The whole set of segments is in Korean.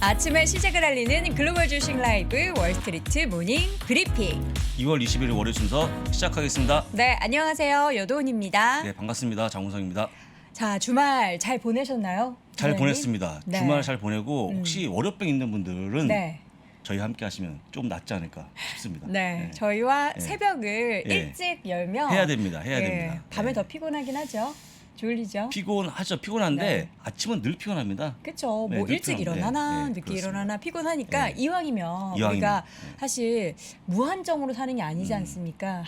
아침에 시작을 알리는 글로벌 주식 라이브 월스트리트 모닝 브리핑. 2월 20일 월요일 순서 시작하겠습니다. 네, 안녕하세요. 여도훈입니다. 네, 반갑습니다. 장훈성입니다. 자, 주말 잘 보내셨나요? 잘 네. 보냈습니다. 네. 주말 잘 보내고 혹시 월요병 있는 분들은 네. 저희 함께 하시면 좀 낫지 않을까 싶습니다. 네, 저희와 네. 새벽을 네. 일찍 열면 해야 됩니다. 해야 네, 됩니다. 밤에 네. 더 피곤하긴 하죠. 졸리죠? 피곤하죠. 피곤한데 네. 아침은 늘 피곤합니다. 그렇죠. 네, 뭐 늘 일찍 피곤- 일어나나 네, 늦게 그렇습니다. 일어나나 피곤하니까 네. 이왕이면 이왕이면, 우리가 네. 사실 무한정으로 사는 게 아니지 않습니까?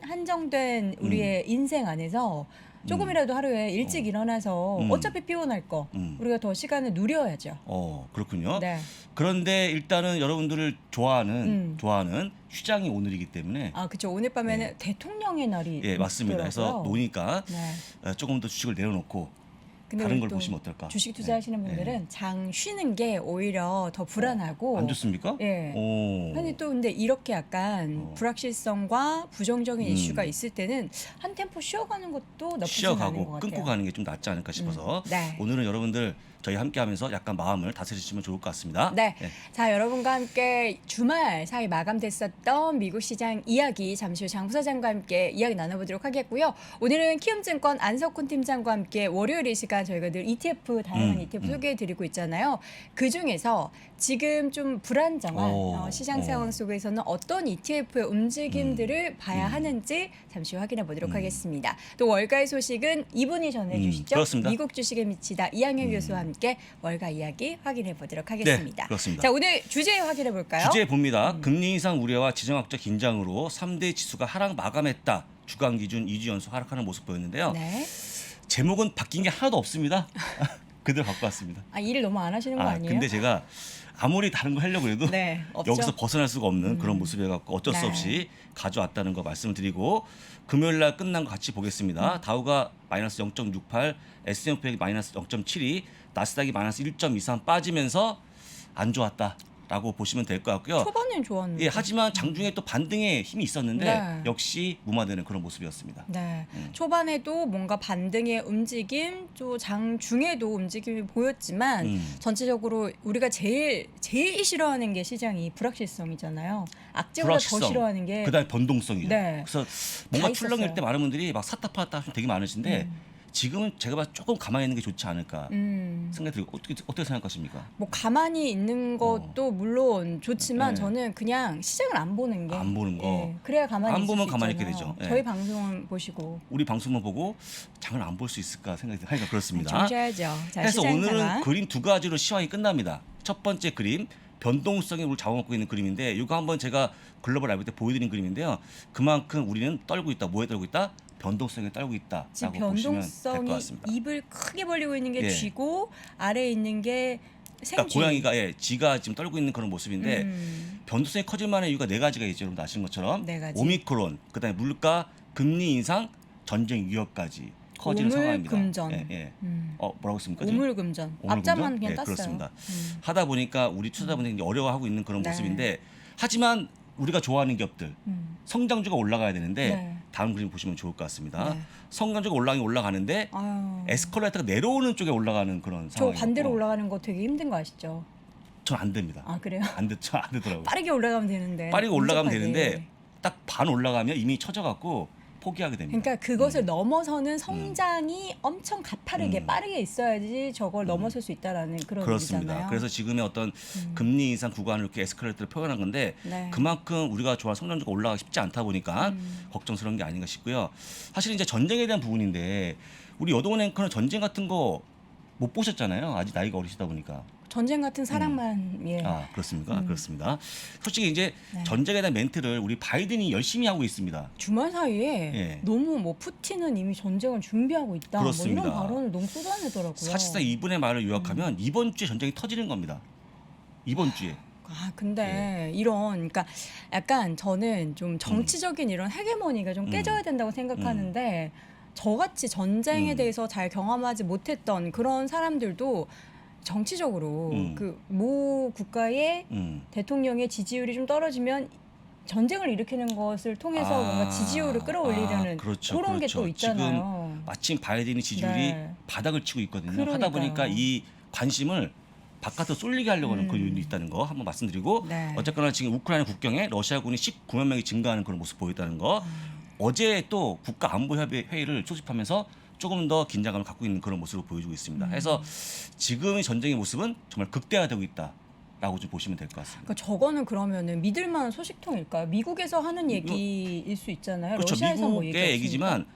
한정된 우리의 인생 안에서 조금이라도 하루에 일찍 일어나서 어차피 피곤할 거 우리가 더 시간을 누려야죠. 그렇군요. 네. 그런데 일단은 여러분들을 좋아하는 휴장이 오늘이기 때문에 아, 그렇죠. 오늘 밤에는 대통령의 날이 예, 맞습니다. 그래서 있더라고요. 노니까 네. 조금 더 주식을 내려놓고 근데 다른 우리 걸 또 보시면 어떨까? 주식 투자하시는 네. 분들은 장 쉬는 게 오히려 더 불안하고 안 좋습니까? 예. 아니 또 근데 이렇게 약간 불확실성과 부정적인 이슈가 있을 때는 한 템포 쉬어가는 것도 나쁘지 않은 것 쉬어가고 같아요. 끊고 가는 게 좀 낫지 않을까 싶어서 네. 오늘은 여러분들 저희 함께하면서 약간 마음을 다스리시면 좋을 것 같습니다. 네. 자, 여러분과 함께 주말 사이 마감됐었던 미국 시장 이야기 잠시 후 장 부사장과 함께 이야기 나눠보도록 하겠고요. 오늘은 키움증권 안석훈 팀장과 함께 월요일 이 시간 저희가 늘 ETF 다양한 ETF 소개해드리고 있잖아요. 그 중에서 지금 좀 불안정한 시장 상황 속에서는 어떤 ETF의 움직임들을 봐야 하는지 잠시 후 확인해 보도록 하겠습니다. 또 월가의 소식은 이분이 전해주시죠. 그렇습니다. 미국 주식에 미치다 이양현 교수와 함께 월가 이야기 확인해 보도록 하겠습니다. 네, 그렇습니다. 자, 오늘 주제 확인해 볼까요? 주제 봅니다. 금리 인상 우려와 지정학적 긴장으로 3대 지수가 하락 마감했다. 주간 기준 2주 연속 하락하는 모습 보였는데요. 네. 제목은 바뀐 게 하나도 없습니다. 그대로 갖고 왔습니다. 아, 일을 너무 안 하시는 거 아니에요? 근데 제가 아무리 다른 거 하려고 해도 네, 없죠? 여기서 벗어날 수가 없는 그런 모습이어 갖고 어쩔 수 네. 없이 가져왔다는 거 말씀을 드리고 금요일 날 끝난 거 같이 보겠습니다. 다우가 마이너스 0.68, S&P 마이너스 0.72, 나스닥이 마이너스 1.23 빠지면서 안 좋았다라고 보시면 될 것 같고요. 초반엔 좋았는데. 예, 하지만 장중에 또 반등에 힘이 있었는데 네. 역시 무마되는 그런 모습이었습니다. 네. 초반에도 뭔가 반등의 움직임, 또 장중에도 움직임이 보였지만 전체적으로 우리가 제일 싫어하는 게 시장이 불확실성이잖아요. 악재보다 더 싫어하는 게 그다음에 변동성이죠. 네. 그래서 뭔가 다 출렁일 있었어요. 때 많은 분들이 막 샀다 팔았다 하시면 되게 많으신데 지금은 제가 봐서 조금 가만히 있는 게 좋지 않을까 생각이 들고 어떻게 생각하십니까? 뭐 가만히 있는 것도 물론 좋지만 네. 저는 그냥 시장을 안 보는 게 안 보는 거. 예, 그래야 가만히 안 있을 보면 수 가만히 있잖아요. 있게 되죠. 예. 저희 방송을 보시고 우리 방송만 보고 장을 안 볼 수 있을까 생각이 하니까 그렇습니다. 정셔야죠. 자, 그래서 시장 오늘은 상황. 그림 두 가지로 시황이 끝납니다. 첫 번째 그림 변동성이 우리 잡아먹고 있는 그림인데 이거 한번 제가 글로벌 라이브 때 보여드린 그림인데요. 그만큼 우리는 떨고 있다. 뭐에 떨고 있다? 변동성에 떨고 있다라고 지금 보시면 될 것 변동성이 같습니다. 입을 크게 벌리고 있는 게 예. 쥐고 아래에 있는 게 생쥐. 그러니까 고양이가 지가 지금 떨고 있는 그런 모습인데 음. 변동성이 커질 만한 이유가 네 가지가 있죠. 여러분 아시는 것처럼 네 가지. 오미크론, 그다음에 물가, 금리 인상, 전쟁 위협까지 커지는 상황입니다. 오물금전. 예, 예. 뭐라고 했습니까? 지금? 오물금전. 오물금전? 앞자만 그냥 예, 땄어요. 그렇습니다. 하다 보니까 우리 투자자분들이 어려워하고 있는 그런 네. 모습인데 하지만 우리가 좋아하는 기업들 성장주가 올라가야 되는데 네. 다음 그림 보시면 좋을 것 같습니다. 네. 성장주가 올라가는데 아유. 에스컬레이터가 내려오는 쪽에 올라가는 그런 저 상황이고 반대로 올라가는 거 되게 힘든 거 아시죠? 전안 됩니다. 아, 그래요? 안 되더라고요. 빠르게 올라가면 되는데. 빠르게 올라가면 민첩하게. 되는데 딱 반 올라가면 이미 처져갖고 포기하게 됩니다. 그러니까 그것을 넘어서는 성장이 엄청 가파르게 빠르게 있어야지 저걸 넘어설 수 있다라는 그런 그렇습니다. 얘기잖아요. 그래서 지금의 어떤 금리 인상 구간을 이렇게 에스컬레이터를 표현한 건데 네. 그만큼 우리가 좋아하는 성장주가 올라가기 쉽지 않다 보니까 걱정스러운 게 아닌가 싶고요. 사실 이제 전쟁에 대한 부분인데 우리 여동은 앵커는 전쟁 같은 거 못 보셨잖아요. 아직 나이가 어리시다 보니까. 전쟁 같은 사랑만 예. 아, 그렇습니까? 그렇습니다. 솔직히 이제 네. 전쟁에 대한 멘트를 우리 바이든이 열심히 하고 있습니다. 주말 사이에 예. 너무 뭐 푸틴은 이미 전쟁을 준비하고 있다. 그렇습니다. 뭐 이런 발언을 너무 쏟아내더라고요. 사실상 이분의 말을 요약하면 이번 주에 전쟁이 터지는 겁니다. 이번 주에. 아, 근데 예. 이런 그러니까 약간 저는 좀 정치적인 이런 헤게모니가 좀 깨져야 된다고 생각하는데 저같이 전쟁에 대해서 잘 경험하지 못했던 그런 사람들도 정치적으로 그 모 국가의 대통령의 지지율이 좀 떨어지면 전쟁을 일으키는 것을 통해서 뭔가 지지율을 끌어올리려는 그렇죠, 그런 게 그렇죠. 또 있잖아요. 지금 마침 바이든이 지지율이 네. 바닥을 치고 있거든요. 그러니까요. 하다 보니까 이 관심을 바깥으로 쏠리게 하려고 하는 그런 요인이 있다는 거 한번 말씀드리고 네. 어쨌거나 지금 우크라이나 국경에 러시아군이 19만 명이 증가하는 그런 모습 보였다는 거 어제 또 국가안보협의 회의를 소집하면서 조금 더 긴장감을 갖고 있는 그런 모습을 보여주고 있습니다. 그래서 지금의 전쟁의 모습은 정말 극대화되고 있다라고 좀 보시면 될 것 같습니다. 그러니까 저거는 그러면은 믿을 만한 소식통일까요? 미국에서 하는 얘기일 수 있잖아요. 그렇죠. 러시아에서 뭐 미국의 얘기했으니까. 얘기지만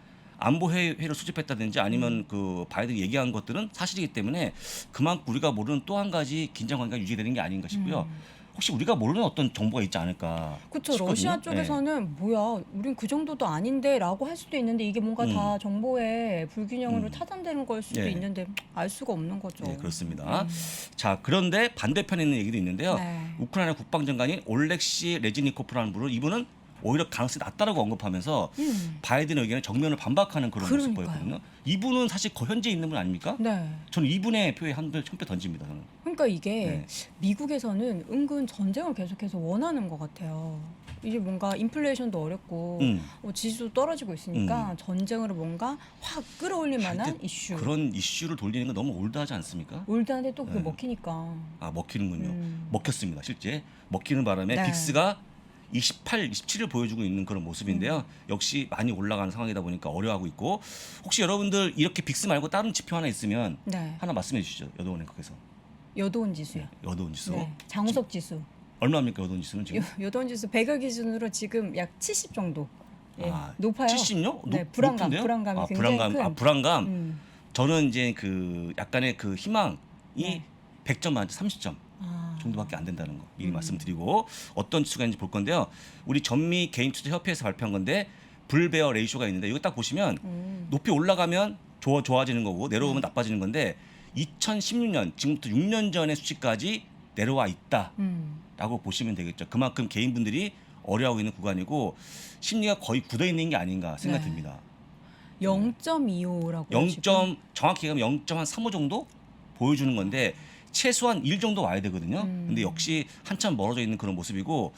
안보회의를 수집했다든지 아니면 그 바이든이 얘기한 것들은 사실이기 때문에 그만큼 우리가 모르는 또 한 가지 긴장 관계가 유지되는 게 아닌가 싶고요. 혹시 우리가 모르는 어떤 정보가 있지 않을까 그렇죠. 싶거든요. 러시아 쪽에서는 뭐야, 우린 그 정도도 아닌데라고 할 수도 있는데 이게 뭔가 다 정보의 불균형으로 타산되는 걸 수도 네. 있는데 알 수가 없는 거죠. 네, 그렇습니다. 자, 그런데 반대편에 있는 얘기도 있는데요. 네. 우크라이나 국방장관이 올렉시 레즈니코프라는 분을 이분은 오히려 가능성이 낮다라고 언급하면서 바이든 의견에 정면을 반박하는 그런 모습 그러니까요. 보였거든요. 이분은 사실 현재 있는 분 아닙니까? 네. 저는 이분의 표에 한표 던집니다. 저는. 그러니까 이게 네. 미국에서는 은근 전쟁을 계속해서 원하는 것 같아요. 이게 뭔가 인플레이션도 어렵고 지수도 떨어지고 있으니까 전쟁으로 뭔가 확 끌어올릴 만한 근데 이슈. 그런 이슈를 돌리는 건 너무 올드하지 않습니까? 올드한데 또 그게 네. 먹히니까. 아, 먹히는군요. 먹혔습니다. 실제 먹히는 바람에 네. 빅스가 28, 27을 보여주고 있는 그런 모습인데요. 역시 많이 올라가는 상황이다 보니까 어려워하고 있고 혹시 여러분들 이렇게 빅스 말고 다른 지표 하나 있으면 네. 하나 말씀해 주시죠. 여도은행에서 여도운 지수요. 여도운 지수 네. 장우석 지수. 얼마입니까? 여도운 지수는 지금? 여도운 지수 100을 기준으로 지금 약 70 정도. 예, 아, 높아요. 70요? 네, 불안감이 아, 굉장히 불안감. 큰. 아, 불안감. 음. 저는 이제 그 약간의 그 희망이 네. 100점 만점 30점. 아. 정도밖에 안 된다는 거 미리 말씀드리고 어떤 지수가 있는지 볼 건데요. 우리 전미 개인투자협회에서 발표한 건데 불베어 레이쇼가 있는데 이거 딱 보시면 높이 올라가면 좋아지는 거고 내려오면 나빠지는 건데 2016년 지금부터 6년 전의 수치까지 내려와 있다라고 보시면 되겠죠. 그만큼 개인분들이 어려워하고 있는 구간이고 심리가 거의 굳어 있는 게 아닌가 생각이 네. 듭니다. 0.25라고 정확히 가면 0.35 정도 보여주는 건데 최소한 1 정도 와야 되거든요. 근데 역시 한참 멀어져 있는 그런 모습이고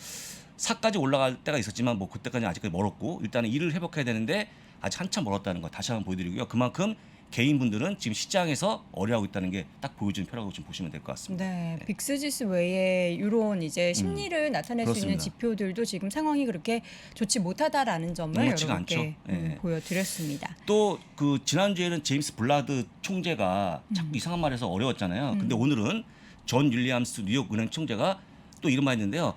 4까지 올라갈 때가 있었지만 뭐 그때까지는 아직까지 멀었고 일단은 1을 회복해야 되는데 아직 한참 멀었다는 거 다시 한번 보여드리고요. 그만큼 개인분들은 지금 시장에서 어려워하고 있다는 게 딱 보여주는 표라고 좀 보시면 될 것 같습니다. 네, 빅스 지수 외에 이런 이제 심리를 나타낼 수 있는 그렇습니다. 지표들도 지금 상황이 그렇게 좋지 못하다라는 점을 녹록지가 여러분께 않죠. 네. 보여드렸습니다. 또 그 지난주에는 제임스 블라드 총재가 자꾸 이상한 말해서 어려웠잖아요. 근데 오늘은 존 윌리엄스 뉴욕 은행 총재가 또 이런 말 했는데요.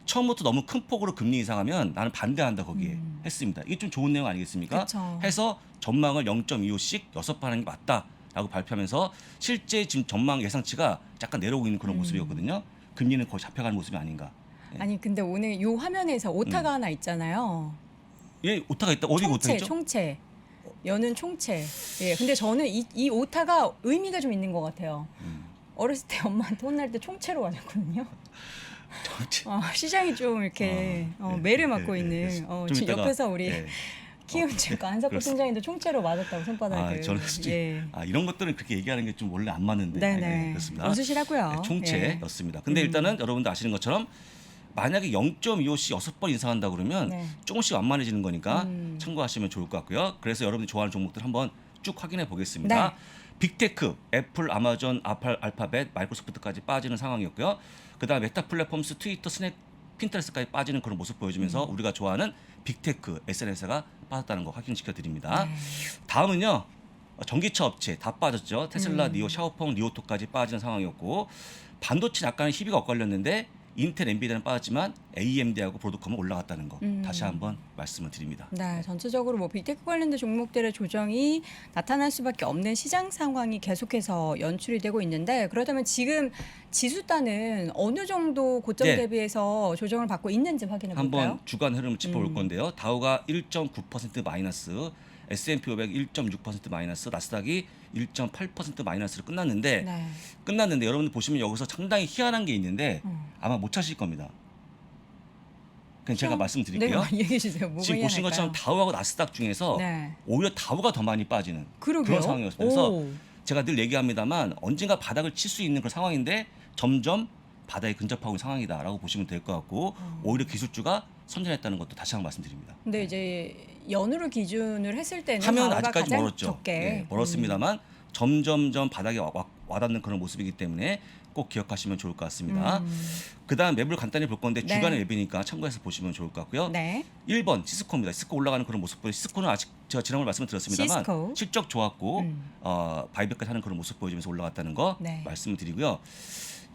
처음부터 너무 큰 폭으로 금리 인상하면 나는 반대한다 거기에 했습니다. 이게 좀 좋은 내용 아니겠습니까? 그쵸. 해서 전망을 0.25씩 6번 하는 게 맞다라고 발표하면서 실제 지금 전망 예상치가 약간 내려오고 있는 그런 모습이었거든요. 금리는 거의 잡혀가는 모습이 아닌가. 아니 근데 오늘 요 화면에서 오타가 하나 있잖아요. 예, 오타가 있다. 어디가 오타 있죠? 총체. 여는 총체. 예. 근데 저는 이 오타가 의미가 좀 있는 것 같아요. 어렸을 때 엄마한테 혼날 때 총체로 가졌거든요. 시장이 좀 이렇게 매를 맞고 있는 좀 지금 이따가, 옆에서 우리 예. 키움증권 안석호 그렇습니다. 팀장님도 총체로 맞았다고 손바닥을. 저는 솔직히 이런 것들은 그렇게 얘기하는 게 좀 원래 안 맞는데 네네. 그렇습니다. 웃으시라고요. 네, 총체였습니다. 근데 일단은 여러분도 아시는 것처럼 만약에 0.25씩 6번 인상한다 그러면 네. 조금씩 완만해지는 거니까 참고하시면 좋을 것 같고요. 그래서 여러분이 좋아하는 종목들 한번 쭉 확인해 보겠습니다. 네. 빅테크, 애플, 아마존, 알파벳, 마이크로소프트까지 빠지는 상황이었고요. 그다음 메타 플랫폼스, 트위터, 스냅, 핀터레스트까지 빠지는 그런 모습 보여주면서 우리가 좋아하는 빅테크, SNS가 빠졌다는 거 확인시켜 드립니다. 네. 다음은요. 전기차 업체 다 빠졌죠. 테슬라, 니오, 샤오펑, 리오토까지 빠지는 상황이었고 반도체 약간의 희비가 엇갈렸는데 인텔, 엔비디아는 빠졌지만 AMD하고 브로드컴은 올라갔다는 거 다시 한번 말씀을 드립니다. 네, 전체적으로 뭐 빅테크 관련된 종목들의 조정이 나타날 수밖에 없는 시장 상황이 계속해서 연출이 되고 있는데 그렇다면 지금 지수단은 어느 정도 고점 네. 대비해서 조정을 받고 있는지 확인해 볼까요? 한번 주간 흐름을 짚어볼 건데요. 다우가 1.9% 마이너스, S&P 500 1.6% 마이너스, 나스닥이 1.8% 마이너스로 끝났는데 네. 여러분들 보시면 여기서 상당히 희한한 게 있는데 아마 못 찾으실 겁니다. 그냥 제가 말씀드릴게요. 네, 얘기해 주세요. 뭐가 지금 보신 희한할까요? 것처럼 다우하고 나스닥 중에서 네. 오히려 다우가 더 많이 빠지는 그러게요. 그런 상황이었어요. 오. 제가 늘 얘기합니다만 언젠가 바닥을 칠 수 있는 그런 상황인데 점점 바닥에 근접하고 있는 상황이다라고 보시면 될 것 같고 오히려 기술주가 선전했다는 것도 다시 한번 말씀드립니다. 근데 이제 연으로 기준을 했을 때는 하면 다우가 아직까지 가장 멀었죠. 적게 네, 멀었습니다만 점점점 바닥에 와닿는 그런 모습이기 때문에 꼭 기억하시면 좋을 것 같습니다. 그다음 맵을 간단히 볼 건데 네. 주간의 맵이니까 참고해서 보시면 좋을 것 같고요. 네. 1번 시스코입니다. 시스코 올라가는 그런 모습 보여. 시스코는 아직 제가 지난번에 말씀을 드렸습니다만 시스코. 실적 좋았고 바이백까지 하는 그런 모습 보여주면서 올라갔다는 거 네. 말씀을 드리고요.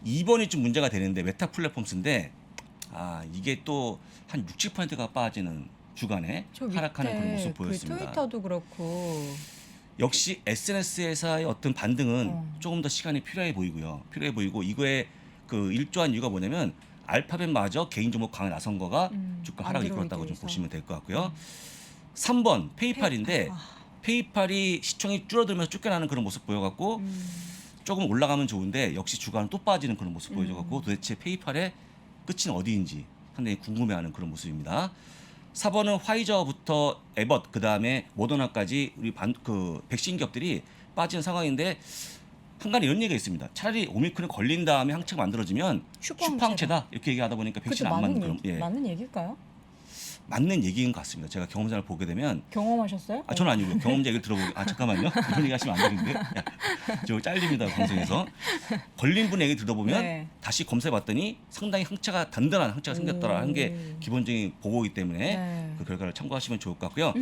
2번이 좀 문제가 되는데 메타 플랫폼스인데 이게 또 한 60%가 빠지는 주간에 저 하락하는 그런 모습 밑에 보였습니다. 그 트위터도 그렇고 역시 SNS에서의 어떤 반등은 조금 더 시간이 필요해 보이고요. 필요해 보이고 이거에 그 일조한 이유가 뭐냐면 알파벳마저 개인 종목 강에 나선 거가 주가 하락을 이끌었다고 좀 안드로이드에서. 보시면 될 것 같고요. 3번 페이팔인데 페이팔이 시총이 줄어들면서 쫓겨나는 그런 모습 보여갖고 조금 올라가면 좋은데 역시 주가는 또 빠지는 그런 모습 보여줘갖고 도대체 페이팔의 끝은 어디인지 상당히 궁금해하는 그런 모습입니다. 4번은 화이저부터 에벗 그 다음에 모더나까지 우리 그 백신 기업들이 빠지는 상황인데 한간 이런 얘기가 있습니다. 차라리 오미크론에 걸린 다음에 항체가 만들어지면 슈퍼항체다 이렇게 얘기하다 보니까 백신 안 맞는 그런 맞는 얘기일까요? 맞는 얘기인 것 같습니다. 제가 경험자를 보게 되면 경험하셨어요? 저는 아니고요. 경험자 얘기를 들어보고 잠깐만요. 이런 얘기 하시면 안 되는데 저 잘립니다 방송에서. 걸린 분 얘기 들어보면 네. 다시 검사해봤더니 상당히 항체가 단단한 항체가 생겼다라는 게 기본적인 보고이기 때문에 네. 그 결과를 참고하시면 좋을 것 같고요.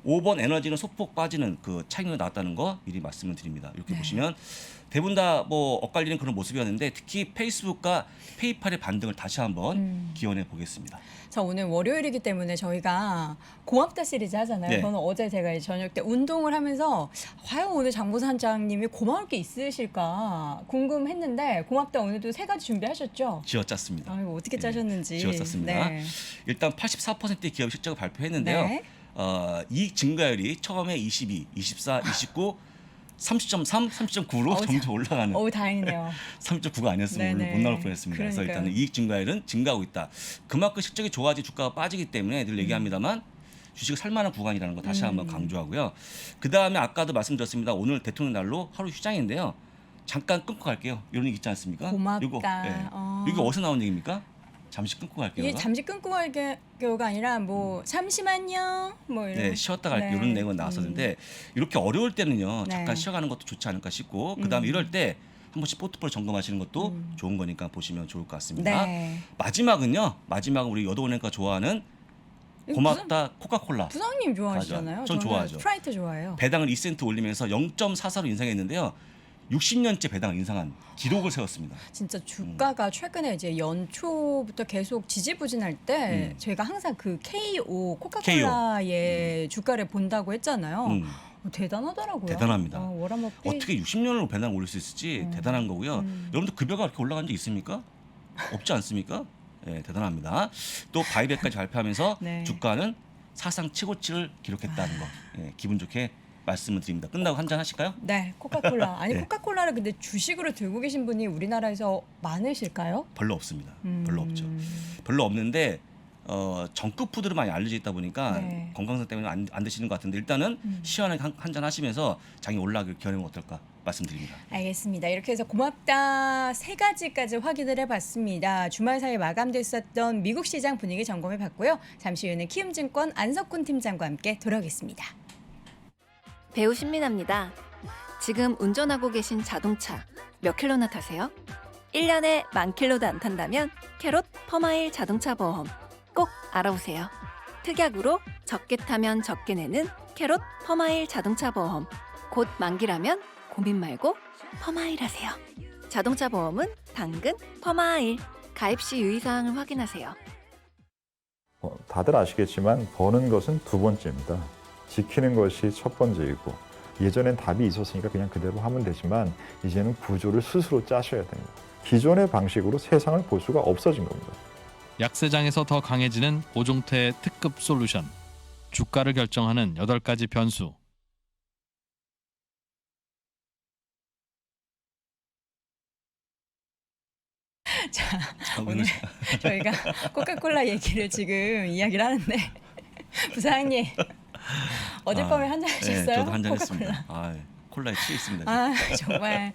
5번 에너지는 소폭 빠지는 그 차익률이 나왔다는 거 미리 말씀을 드립니다. 이렇게 보시면 대부분 다 뭐 엇갈리는 그런 모습이었는데 특히 페이스북과 페이팔의 반등을 다시 한번 기원해 보겠습니다. 자, 오늘 월요일이기 때문에 저희가 고맙다 시리즈 하잖아요. 네. 저는 어제 제가 저녁 때 운동을 하면서 과연 오늘 장부산장님이 고마울 게 있으실까 궁금했는데 고맙다 오늘도 3가지 준비하셨죠? 지어짰습니다. 아이고 어떻게 짜셨는지. 지었었습니다. 네. 일단 84%의 기업 실적을 발표했는데요. 네. 이익 증가율이 처음에 22, 24, 29, 30.3, 30.9로 어우, 점점 올라가는 어우 다행이네요. 30.9가 아니었으면 네네. 오늘 못 나올 뻔했습니다. 그래서 그러니까요. 일단은 이익 증가율은 증가하고 있다. 그만큼 실적이 좋아지 주가가 빠지기 때문에 늘 얘기합니다만 주식을 살만한 구간이라는 거 다시 한번 강조하고요. 그 다음에 아까도 말씀드렸습니다. 오늘 대통령 날로 하루 휴장인데요. 잠깐 끊고 갈게요. 이런 얘기 있지 않습니까? 고맙다. 이거 어디서 나온 얘기입니까? 잠시 끊고 갈게요. 이게 잠시 끊고 갈게요가 아니라 뭐 잠시만요. 뭐 이런. 네, 쉬었다 갈게요. 네. 이런 내용은 나왔었는데 이렇게 어려울 때는요. 네. 잠깐 쉬어가는 것도 좋지 않을까 싶고 그다음에 이럴 때 한 번씩 포트폴리오 점검하시는 것도 좋은 거니까 보시면 좋을 것 같습니다. 네. 마지막은 우리 여도은행가 좋아하는 고맙다 코카콜라. 부장님 좋아하시잖아요. 전 좋아하죠. 스프라이트 좋아해요. 배당을 2센트 올리면서 0.44로 인상했는데요. 60년째 배당을 인상한 기록을 세웠습니다. 진짜 주가가 최근에 이제 연초부터 계속 지지부진할 때 저희가 항상 그 KO 코카콜라의 주가를 본다고 했잖아요. 대단하더라고요. 대단합니다. 월화목비 어떻게 60년으로 배당을 올릴 수 있을지 대단한 거고요. 여러분들 급여가 그렇게 올라간 적 있습니까? 없지 않습니까? 네, 대단합니다. 또 바이백까지 발표하면서 네. 주가는 사상 최고치를 기록했다는 거 기분 좋게 말씀을 드립니다. 끝나고 한잔 하실까요? 네, 코카콜라. 아니 네. 코카콜라를 근데 주식으로 들고 계신 분이 우리나라에서 많으실까요? 별로 없습니다. 별로 없죠. 별로 없는데 정급 푸드로 많이 알려져 있다 보니까 네. 건강상 때문에 안 드시는 것 같은데 일단은 시원하게 한잔 하시면서 장이 올라가길 기원하면 어떨까 말씀드립니다. 알겠습니다. 이렇게 해서 고맙다 3가지까지 확인을 해봤습니다. 주말 사이 마감됐었던 미국 시장 분위기 점검해봤고요. 잠시 후에는 키움증권 안석훈 팀장과 함께 돌아오겠습니다. 배우 신민아입니다. 지금 운전하고 계신 자동차 몇 킬로나 타세요? 1년에 10,000킬로도 안 탄다면 캐롯 퍼마일 자동차 보험 꼭 알아보세요. 특약으로 적게 타면 적게 내는 캐롯 퍼마일 자동차 보험. 곧 만기라면 고민 말고 퍼마일 하세요. 자동차 보험은 당근 퍼마일. 가입 시 유의사항을 확인하세요. 다들 아시겠지만 버는 것은 두 번째입니다. 지키는 것이 첫 번째이고 예전엔 답이 있었으니까 그냥 그대로 하면 되지만 이제는 구조를 스스로 짜셔야 됩니다. 기존의 방식으로 세상을 볼 수가 없어진 겁니다. 약세장에서 더 강해지는 오종태의 특급 솔루션. 주가를 결정하는 8가지 변수. 자, 오늘 저희가 코카콜라 얘기를 지금 이야기를 하는데 부사장님 어젯밤에 한잔 하셨어요? 네, 저도 한잔 코카콜라. 했습니다. 코카콜라에 취해 있습니다. 아 정말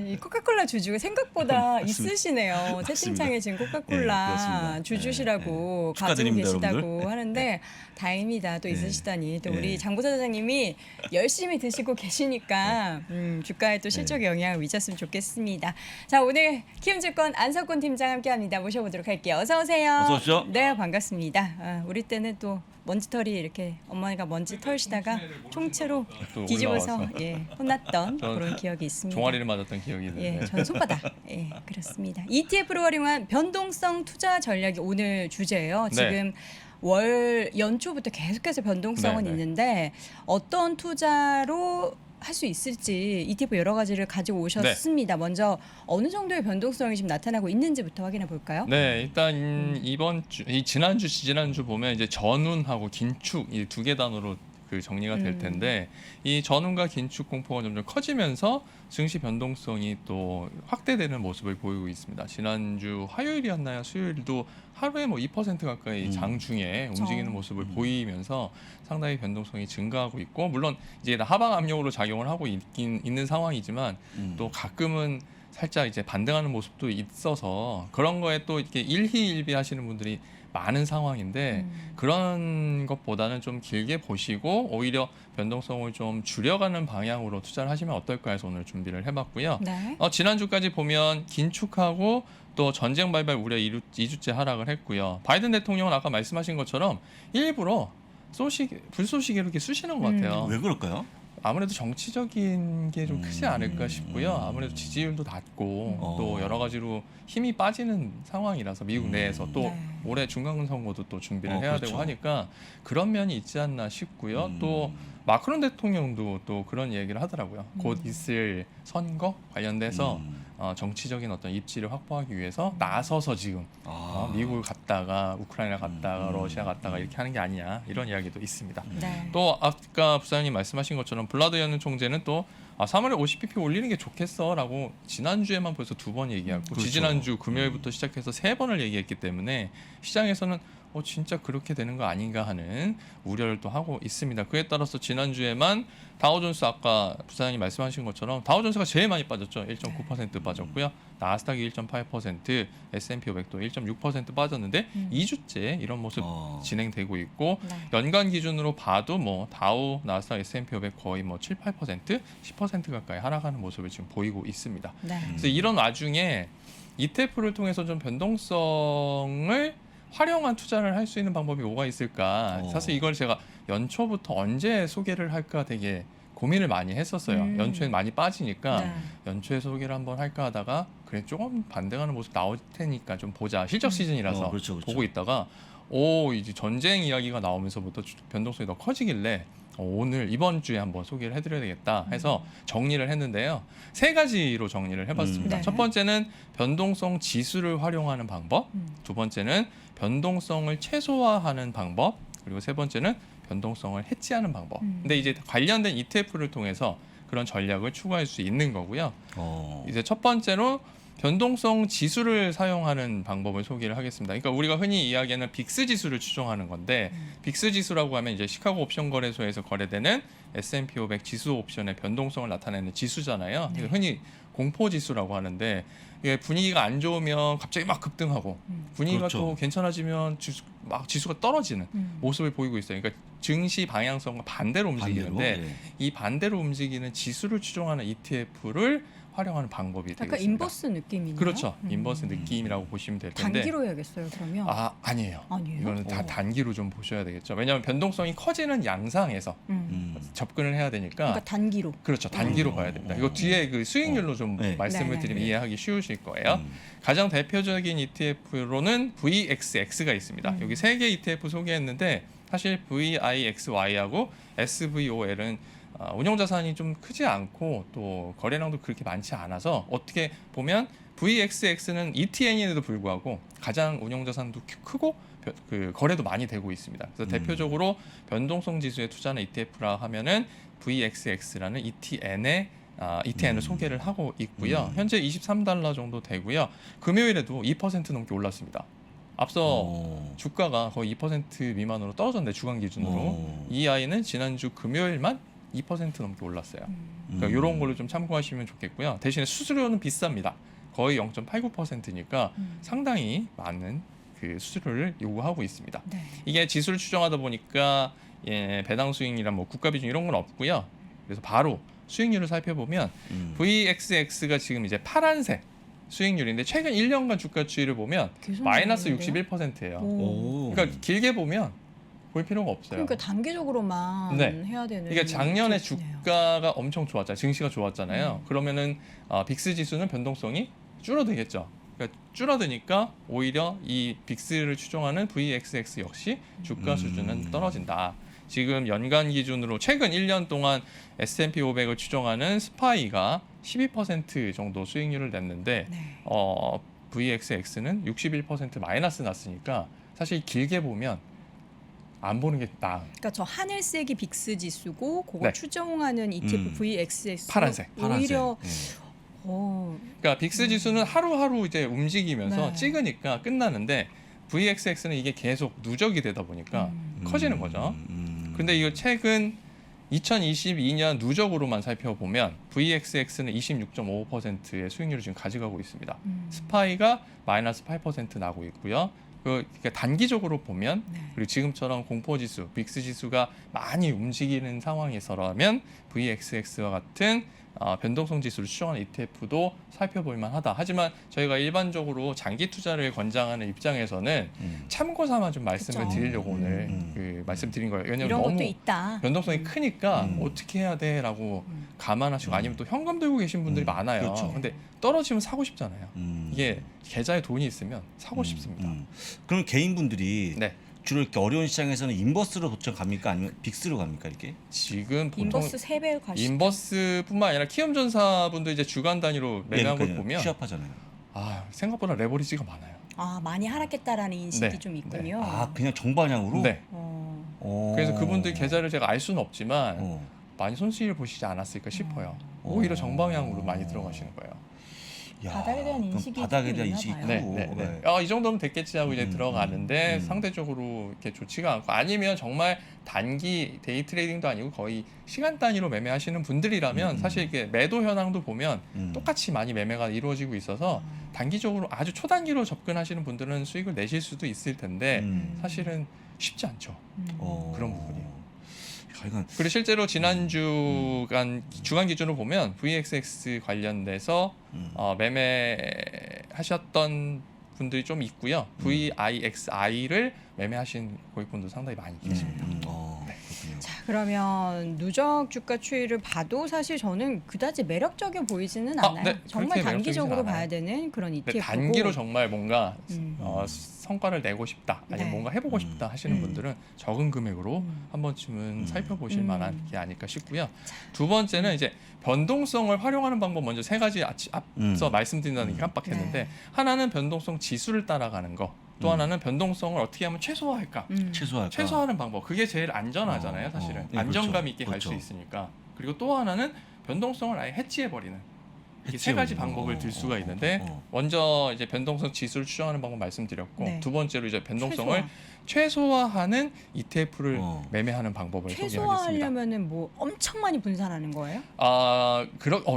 이 코카콜라 주주가 생각보다 맞습니다. 있으시네요. 맞습니다. 채팅창에 지금 네, 코카콜라 그렇습니다. 주주시라고 네. 가지고 축하드립니다, 계시다고 여러분들. 하는데 다행입니다. 또 네. 있으시다니 또 네. 우리 장 부사장님이 열심히 드시고 계시니까 주가에 또 실적 네. 영향을 미쳤으면 좋겠습니다. 자 오늘 키움증권 안석훈 팀장 함께합니다. 모셔보도록 할게요. 어서 오세요. 어서 오십시오. 네 반갑습니다. 우리 때는 또 먼지털이 이렇게 어머니가 먼지 털시다가 총채로 또 뒤집어서 올라와서. 혼났던 저 그런 기억이 있습니다. 종아리를 맞았던 기억이 예, 있는데. 전 손바닥. 예, 그렇습니다. ETF를 활용한 변동성 투자 전략이 오늘 주제예요. 네. 지금 연초부터 계속해서 변동성은 네, 네. 있는데 어떤 투자로 할 수 있을지 ETF 여러 가지를 가지고 오셨습니다. 먼저 어느 정도의 변동성이 지금 나타나고 있는지부터 확인해 볼까요? 네, 일단 이 지난주 지지난주 보면 이제 전운하고 긴축 이 두 개 단어로 그 정리가 될 텐데 이 전운과 긴축 공포가 점점 커지면서 증시 변동성이 또 확대되는 모습을 보이고 있습니다. 지난주 화요일이었나요? 수요일도 하루에 뭐 2% 가까이 장중에 움직이는 모습을 보이면서 상당히 변동성이 증가하고 있고 물론 이제 하방 압력으로 작용을 하고 있는 상황이지만 또 가끔은 살짝 이제 반등하는 모습도 있어서 그런 거에 또 이렇게 일희일비 하시는 분들이 많은 상황인데 그런 것보다는 좀 길게 보시고 오히려 변동성을 좀 줄여가는 방향으로 투자를 하시면 어떨까 해서 오늘 준비를 해봤고요. 네. 지난주까지 보면 긴축하고 또 전쟁 발발 우려 2주째 하락을 했고요. 바이든 대통령은 아까 말씀하신 것처럼 일부러 불쏘시개로 이렇게 쑤시는 것 같아요. 왜 그럴까요? 아무래도 정치적인 게 좀 크지 않을까 싶고요. 아무래도 지지율도 낮고 또 여러 가지로 힘이 빠지는 상황이라서 미국 내에서 또 네. 올해 중간군 선거도 또 준비를 해야 그렇죠. 되고 하니까 그런 면이 있지 않나 싶고요. 또 마크론 대통령도 또 그런 얘기를 하더라고요. 곧 있을 선거 관련돼서 정치적인 어떤 입지를 확보하기 위해서 나서서 지금 미국을 갔다가 우크라이나 갔다가 러시아 갔다가 이렇게 하는 게 아니냐 이런 이야기도 있습니다. 네. 또 아까 부사장님 말씀하신 것처럼 블라드 연 총재는 또 3월에 50bp 올리는 게 좋겠어라고 지난주에만 벌써 2번 얘기하고 그렇죠. 지지난주 금요일부터 시작해서 3번을 얘기했기 때문에 시장에서는 진짜 그렇게 되는 거 아닌가 하는 우려를 또 하고 있습니다. 그에 따라서 지난주에만 다우존스 아까 부사장님 말씀하신 것처럼 다우존스가 제일 많이 빠졌죠. 1.9% 빠졌고요. 나스닥이 1.8%, S&P 500도 1.6% 빠졌는데 2주째 이런 모습 진행되고 있고 네. 연간 기준으로 봐도 뭐 다우, 나스닥, S&P 500 거의 뭐 7, 8%, 10% 가까이 하락하는 모습을 지금 보이고 있습니다. 네. 그래서 이런 와중에 ETF를 통해서 좀 변동성을 활용한 투자를 할 수 있는 방법이 뭐가 있을까? 사실 이걸 제가 연초부터 언제 소개를 할까 되게 고민을 많이 했었어요. 연초엔 많이 빠지니까 네. 연초에 소개를 한번 할까 하다가 그래 조금 반등하는 모습 나올 테니까 좀 보자. 실적 시즌이라서 그렇죠, 그렇죠. 보고 있다가 이제 전쟁 이야기가 나오면서부터 변동성이 더 커지길래 오늘 이번 주에 한번 소개를 해드려야 되겠다 해서 정리를 했는데요. 3가지로 정리를 해봤습니다. 네. 첫 번째는 변동성 지수를 활용하는 방법, 두 번째는 변동성을 최소화하는 방법, 그리고 세 번째는 변동성을 해치하는 방법. 근데 이제 관련된 ETF를 통해서 그런 전략을 추구할 수 있는 거고요. 이제 첫 번째로 변동성 지수를 사용하는 방법을 소개를 하겠습니다. 그러니까 우리가 흔히 이야기하는 빅스 지수를 추정하는 건데 빅스 지수라고 하면 이제 시카고 옵션 거래소에서 거래되는 S&P 500 지수 옵션의 변동성을 나타내는 지수잖아요. 그러니까 흔히 공포 지수라고 하는데 이게 분위기가 안 좋으면 갑자기 막 급등하고 분위기가 그렇죠. 또 괜찮아지면 지수가 떨어지는 모습을 보이고 있어요. 그러니까 증시 방향성과 반대로 움직이는데 반대로? 네. 이 반대로 움직이는 지수를 추종하는 ETF를 활용하는 방법이 약간 되겠습니다. 인버스 느낌이네요. 그렇죠. 인버스 느낌이라고 보시면 될 텐데. 단기로 해야겠어요. 그러면. 아니에요. 아니에요? 이거는 다 단기로 좀 보셔야 되겠죠. 왜냐하면 변동성이 커지는 양상에서 접근을 해야 되니까. 그러니까 단기로. 그렇죠. 단기로 봐야 됩니다. 이거 뒤에 그 수익률로 좀 네. 말씀을 네, 드리면 네. 이해하기 쉬우실 거예요. 가장 대표적인 ETF로는 VXX가 있습니다. 여기 3개 ETF 소개했는데 사실 VIXY하고 SVOL은 운용자산이 좀 크지 않고 또 거래량도 그렇게 많지 않아서 어떻게 보면 VXX는 ETN에도 불구하고 가장 운용자산도 크고 그 거래도 많이 되고 있습니다. 그래서 대표적으로 변동성 지수에 투자하는 ETF라 하면은 VXX라는 ETN을 소개를 하고 있고요. 현재 23달러 정도 되고요. 금요일에도 2% 넘게 올랐습니다. 앞서 주가가 거의 2% 미만으로 떨어졌는데 주간 기준으로 이 아이는 지난주 금요일만 2% 넘게 올랐어요. 그러니까 이런 걸로 좀 참고하시면 좋겠고요. 대신에 수수료는 비쌉니다. 거의 0.89%니까 상당히 많은 그 수수료를 요구하고 있습니다. 네. 이게 지수를 추정하다 보니까 배당 수익이랑 뭐 국가 비중 이런 건 없고요. 그래서 바로 수익률을 살펴보면 VXX가 지금 이제 파란색 수익률인데 최근 1년간 주가 추이를 보면 계속 마이너스 나오는데요? 61%예요. 오. 그러니까 길게 보면 볼 필요가 없어요. 그러니까 단기적으로만 네. 해야 되는. 이게 작년에 케이스네요. 주가가 엄청 좋았잖아요. 증시가 좋았잖아요. 그러면은 빅스 지수는 변동성이 줄어들겠죠. 그러니까 줄어드니까 오히려 이 빅스를 추종하는 VXX 역시 주가 수준은 떨어진다. 지금 연간 기준으로 최근 1년 동안 S&P 500을 추종하는 스파이가 12% 정도 수익률을 냈는데 네. VXX는 61% 마이너스 났으니까 사실 길게 보면 안 보는 게 나아요. 그러니까 저 하늘색이 빅스 지수고 그거 네. 추정하는 ETF VXX 파란색. 오히려 네. 그러니까 빅스 지수는 하루하루 이제 움직이면서 네. 찍으니까 끝나는데 VXX는 이게 계속 누적이 되다 보니까 커지는 거죠. 근데 이거 최근 2022년 누적으로만 살펴보면 VXX는 26.5%의 수익률을 지금 가져가고 있습니다. 스파이가 마이너스 8% 나고 있고요. 그러니까 단기적으로 보면 네. 그리고 지금처럼 공포지수, 빅스 지수가 많이 움직이는 상황에서라면 VXX와 같은 변동성 지수를 추정하는 ETF도 살펴볼 만하다. 하지만 저희가 일반적으로 장기 투자를 권장하는 입장에서는 참고 삼아 좀 말씀을 그쵸. 드리려고 오늘 그 말씀드린 거예요. 왜냐하면 이런 너무 것도 있다. 변동성이 크니까 어떻게 해야 돼라고 감안하시고 아니면 또 현금 들고 계신 분들이 많아요. 그렇죠. 근데 떨어지면 사고 싶잖아요. 이게 계좌에 돈이 있으면 사고 싶습니다. 그럼 개인분들이 네. 주로 이렇게 어려운 시장에서는 인버스로 보통 갑니까? 아니면 빅스로 갑니까? 이렇게? 지금 보통 인버스 3배 가시죠. 인버스뿐만 아니라 키움전사분도 이제 주간 단위로 매매한 걸 그러니까요. 보면 취합하잖아요. 생각보다 레버리지가 많아요. 많이 하락했다라는 인식이 네. 좀 있군요. 아, 그냥 정방향으로? 네. 어. 그래서 그분들 계좌를 제가 알 수는 없지만 어. 많이 손실을 보시지 않았을까 싶어요. 오히려 정방향으로 많이 들어가시는 거예요. 야, 바닥에 대한 그럼 인식이 바닥에 좀 대한 있나 인식이 봐요. 크고. 네. 이 정도면 됐겠지 하고 이제 들어가는데 상대적으로 이렇게 좋지가 않고 아니면 정말 단기 데이 트레이딩도 아니고 거의 시간 단위로 매매하시는 분들이라면 사실 이게 매도 현황도 보면 똑같이 많이 매매가 이루어지고 있어서 단기적으로 아주 초단기로 접근하시는 분들은 수익을 내실 수도 있을 텐데 사실은 쉽지 않죠. 그런 부분이. 야, 이건 그리고 실제로 지난 주간 기준으로 보면 VXX 관련돼서 매매하셨던 분들이 좀 있고요. VIXI를 매매하신 고객분도 상당히 많이 계십니다. 그렇군요. 자, 그러면 누적 주가 추이를 봐도 사실 저는 그다지 매력적이어 보이지는 않아요. 네. 정말 그렇게 단기적으로 매력적이진 봐야 않아요. 되는 그런 근데 ETF고. 단기로 정말 뭔가 음. 성과를 내고 싶다, 아니면 네. 뭔가 해보고 싶다 하시는 분들은 적은 금액으로 한 번쯤은 살펴보실 만한 게 아닐까 싶고요. 두 번째는 이제 변동성을 활용하는 방법 먼저 세 가지 앞서 말씀드린다는 게 깜빡했는데 네. 하나는 변동성 지수를 따라가는 거, 또 하나는 변동성을 어떻게 하면 최소화할까? 최소화할까? 최소화하는 방법. 그게 제일 안전하잖아요, 사실은. 네, 안정감 그렇죠. 있게 갈 수 그렇죠. 있으니까. 그리고 또 하나는 변동성을 아예 해지해 버리는. 이렇게 세 가지 방법을 들 수가 있는데 먼저 이제 변동성 지수를 추정하는 방법 말씀드렸고 네. 두 번째로 이제 변동성을 최소화하는 ETF를 매매하는 방법을 소개하겠습니다. 최소화하려면은 뭐 엄청 많이 분산하는 거예요?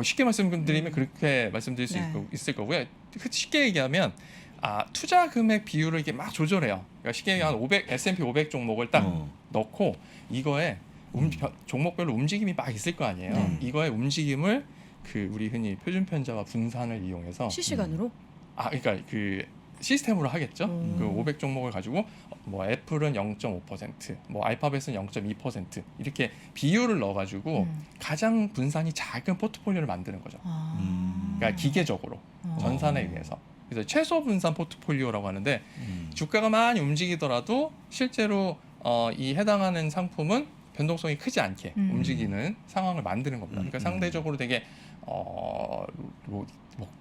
쉽게 말씀드리면 그렇게 말씀드릴 수 네. 있을 거고요. 쉽게 얘기하면 투자 금액 비율을 이게 막 조절해요. 그러니까 쉽게 얘기하면 500 S&P 500 종목을 딱 넣고 이거에 종목별로 움직임이 막 있을 거 아니에요. 네. 이거의 움직임을 우리 흔히 표준 편자와 분산을 이용해서 실시간으로? 그러니까 그 시스템으로 하겠죠. 그 500 종목을 가지고 뭐 애플은 0.5%, 뭐 알파벳은 0.2% 이렇게 비율을 넣어가지고 가장 분산이 작은 포트폴리오를 만드는 거죠. 그러니까 기계적으로 전산에 의해서. 그래서 최소 분산 포트폴리오라고 하는데 주가가 많이 움직이더라도 실제로 이 해당하는 상품은 변동성이 크지 않게 움직이는 상황을 만드는 겁니다. 그러니까 상대적으로 되게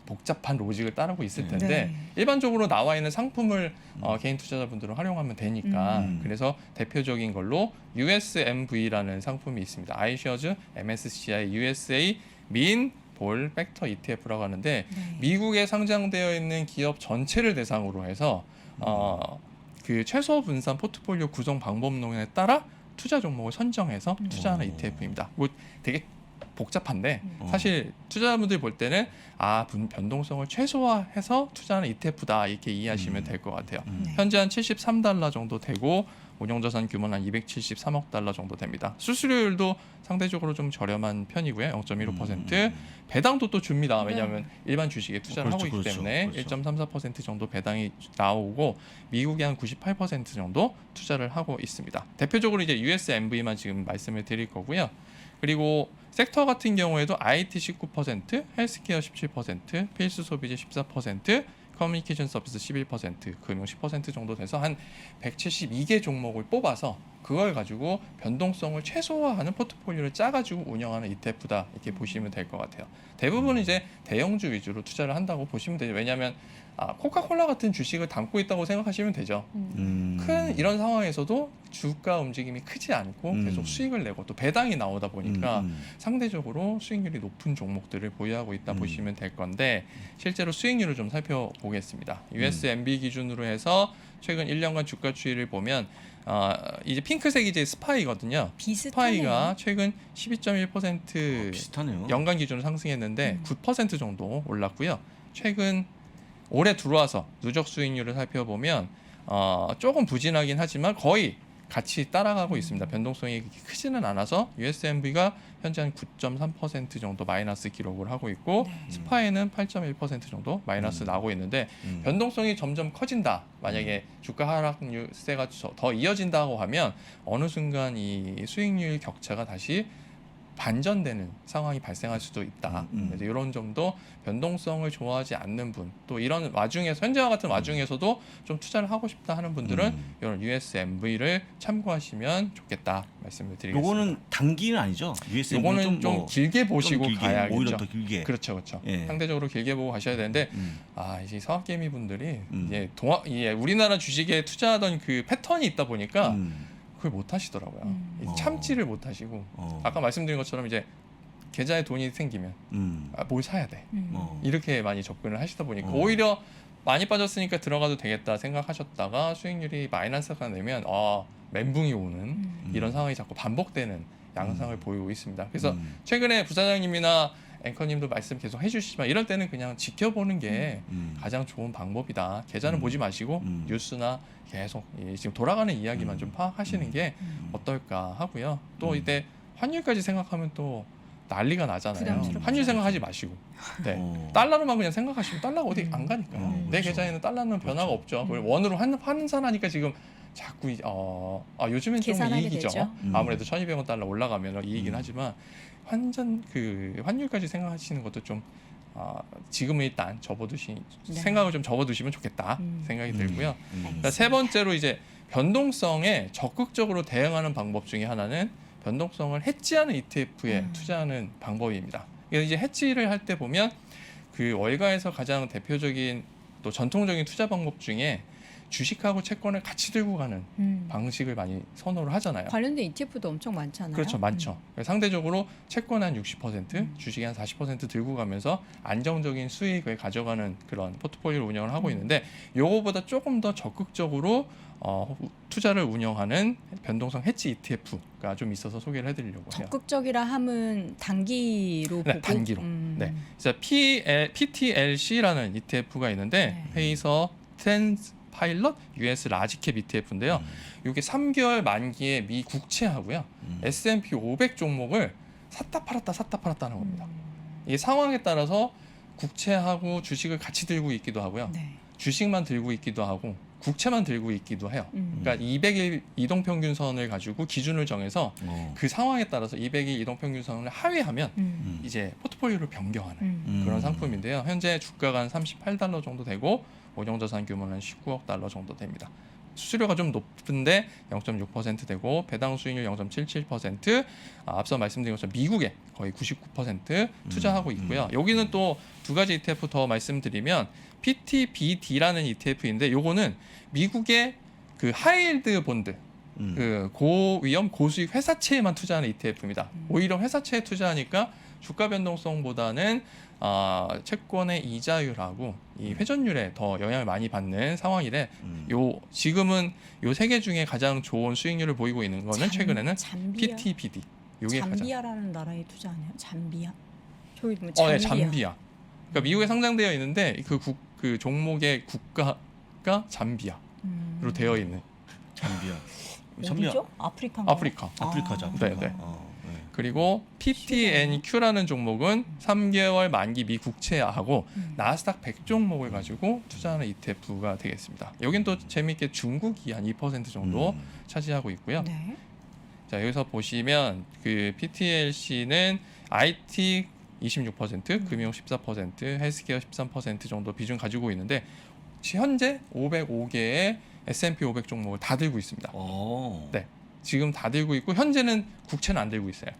복잡한 로직을 따르고 있을 텐데 네. 일반적으로 나와 있는 상품을 개인 투자자분들은 활용하면 되니까 그래서 대표적인 걸로 USMV라는 상품이 있습니다. iShares MSCI USA 민 볼 팩터 ETF라고 하는데 네. 미국에 상장되어 있는 기업 전체를 대상으로 해서 그 최소 분산 포트폴리오 구성 방법론에 따라 투자 종목을 선정해서 투자하는 ETF입니다. 뭐 되게 복잡한데 사실 투자자분들이 볼 때는 변동성을 최소화해서 투자하는 ETF다 이렇게 이해하시면 될 것 같아요. 현재 한 73달러 정도 되고 운용자산 규모는 한 273억 달러 정도 됩니다. 수수료율도 상대적으로 좀 저렴한 편이고요. 0.15%. 배당도 또 줍니다. 왜냐하면 일반 주식에 투자를 하고 있기 때문에 1.34% 정도 배당이 나오고 미국이 한 98% 정도 투자를 하고 있습니다. 대표적으로 이제 USMV만 지금 말씀을 드릴 거고요. 그리고 섹터 같은 경우에도 IT 19%, 헬스케어 17%, 필수 소비재 14%, 커뮤니케이션 서비스 11%, 금융 10% 정도 돼서 한 172개 종목을 뽑아서 그걸 가지고 변동성을 최소화하는 포트폴리오를 짜가지고 운영하는 ETF다 이렇게 보시면 될 것 같아요. 대부분은 이제 대형주 위주로 투자를 한다고 보시면 되죠. 왜냐하면 코카콜라 같은 주식을 담고 있다고 생각하시면 되죠. 큰 이런 상황에서도 주가 움직임이 크지 않고 계속 수익을 내고 또 배당이 나오다 보니까 상대적으로 수익률이 높은 종목들을 보유하고 있다 보시면 될 건데 실제로 수익률을 좀 살펴보겠습니다. USMB 기준으로 해서 최근 1년간 주가 추이를 보면 이제 핑크색이 이제 스파이거든요. 비슷하네요. 스파이가 최근 12.1% 비슷하네요. 연간 기준으로 상승했는데 9% 정도 올랐고요. 최근 올해 들어와서 누적 수익률을 살펴보면 조금 부진하긴 하지만 거의 같이 따라가고 있습니다. 변동성이 그렇게 크지는 않아서 USMV가 현재 한 9.3% 정도 마이너스 기록을 하고 있고 스파이는 8.1% 정도 마이너스 나고 있는데 변동성이 점점 커진다. 만약에 주가 하락 유세가 더 이어진다고 하면 어느 순간 이 수익률 격차가 다시 반전되는 상황이 발생할 수도 있다. 그래서 이런 점도 변동성을 좋아하지 않는 분, 또 이런 와중에서 현재와 같은 와중에서도 좀 투자를 하고 싶다 하는 분들은 이런 USMV를 참고하시면 좋겠다 말씀을 드리겠습니다. 요거는 단기는 아니죠? USMV 요거는 좀 길게 보시고 좀 길게, 가야겠죠. 오히려 더 길게. 그렇죠, 그렇죠. 예. 상대적으로 길게 보고 가셔야 되는데 이제 성악개미 분들이 이제 우리나라 주식에 투자하던 그 패턴이 있다 보니까 그걸 못 하시더라고요. 참지를 못 하시고 아까 말씀드린 것처럼 이제 계좌에 돈이 생기면 뭘 사야 돼 이렇게 많이 접근을 하시다 보니까 오히려 많이 빠졌으니까 들어가도 되겠다 생각하셨다가 수익률이 마이너스가 되면 멘붕이 오는 이런 상황이 자꾸 반복되는 양상을 보이고 있습니다. 그래서 최근에 부사장님이나 앵커님도 말씀 계속 해주시지만 이럴 때는 그냥 지켜보는 게 가장 좋은 방법이다. 계좌는 보지 마시고 뉴스나 계속 지금 돌아가는 이야기만 좀 파악하시는 게 어떨까 하고요. 또 이때 환율까지 생각하면 또 난리가 나잖아요. 부담스럽죠. 환율 생각하지 마시고 달러로만 그냥 생각하시면 달러가 어디 안 가니까요. 내 그렇죠. 계좌에는 달러는 변화가 없죠. 그리고 원으로 환산하니까 지금 자꾸 요즘엔 좀 계산하게 이익이죠. 되죠. 아무래도 1,200원 달러 올라가면 이익이긴 하지만 환율까지 생각하시는 것도 좀 지금은 일단 생각을 좀 접어두시면 좋겠다 생각이 들고요. 세 번째로 이제 변동성에 적극적으로 대응하는 방법 중에 하나는 변동성을 해지하는 ETF에 투자하는 방법입니다. 그래서 이제 해지를 할 때 보면 그 월가에서 가장 대표적인 또 전통적인 투자 방법 중에 주식하고 채권을 같이 들고 가는 방식을 많이 선호를 하잖아요. 관련된 ETF도 엄청 많잖아요. 그렇죠, 많죠. 상대적으로 채권 한 60%, 주식이 한 40% 들고 가면서 안정적인 수익을 가져가는 그런 포트폴리오 운영을 하고 있는데, 요거보다 조금 더 적극적으로 투자를 운영하는 변동성 해지 ETF가 좀 있어서 소개를 해드리려고 해요. 적극적이라 함은 단기로 네, 보고 단기로. 네, 그래서 PTLC라는 ETF가 있는데 페이서 텐스 파일럿 US 라지캡 ETF인데요. 이게 3개월 만기에 미 국채하고요. S&P 500 종목을 샀다 팔았다 하는 겁니다. 이게 상황에 따라서 국채하고 주식을 같이 들고 있기도 하고요. 네. 주식만 들고 있기도 하고 국채만 들고 있기도 해요. 그러니까 200일 이동평균선을 가지고 기준을 정해서 그 상황에 따라서 200일 이동평균선을 하회하면 이제 포트폴리오를 변경하는 그런 상품인데요. 현재 주가가 한 38달러 정도 되고 운용자산 규모는 19억 달러 정도 됩니다. 수수료가 좀 높은데 0.6% 되고 배당 수익률 0.77%, 앞서 말씀드린 것처럼 미국에 거의 99% 투자하고 있고요. 여기는 또 두 가지 ETF 더 말씀드리면 PTBD라는 ETF인데 요거는 미국의 그 하이힐드 본드, 그 고위험 고수익 회사채에만 투자하는 ETF입니다. 오히려 회사채에 투자하니까 주가 변동성보다는 채권의 이자율하고 이 회전율에 더 영향을 많이 받는 상황이래. 요 지금은 요 세 개 중에 가장 좋은 수익률을 보이고 있는 거는 최근에는 잠비아? PT-BD. 요게 가장. 잠비아라는 나라에 투자하네요. 잠비아. 저기 뭐 네, 잠비아. 잠비아. 그러니까 미국에 상장되어 있는데 그 종목의 국가가 잠비아로 되어 있는. 잠비아. 어디죠? 아프리카. 아프리카죠. 네, 네. 그리고 PTNQ라는 종목은 3개월 만기 미국채하고 나스닥 100 종목을 가지고 투자하는 ETF가 되겠습니다. 여긴 또 재미있게 중국이 한 2% 정도 차지하고 있고요. 네. 자, 여기서 보시면 그 PTLC는 IT 26%, 금융 14%, 헬스케어 13% 정도 비중 가지고 있는데 현재 505개의 S&P 500 종목을 다 들고 있습니다. 네. 지금 다 들고 있고 현재는 국채는 안 들고 있어요.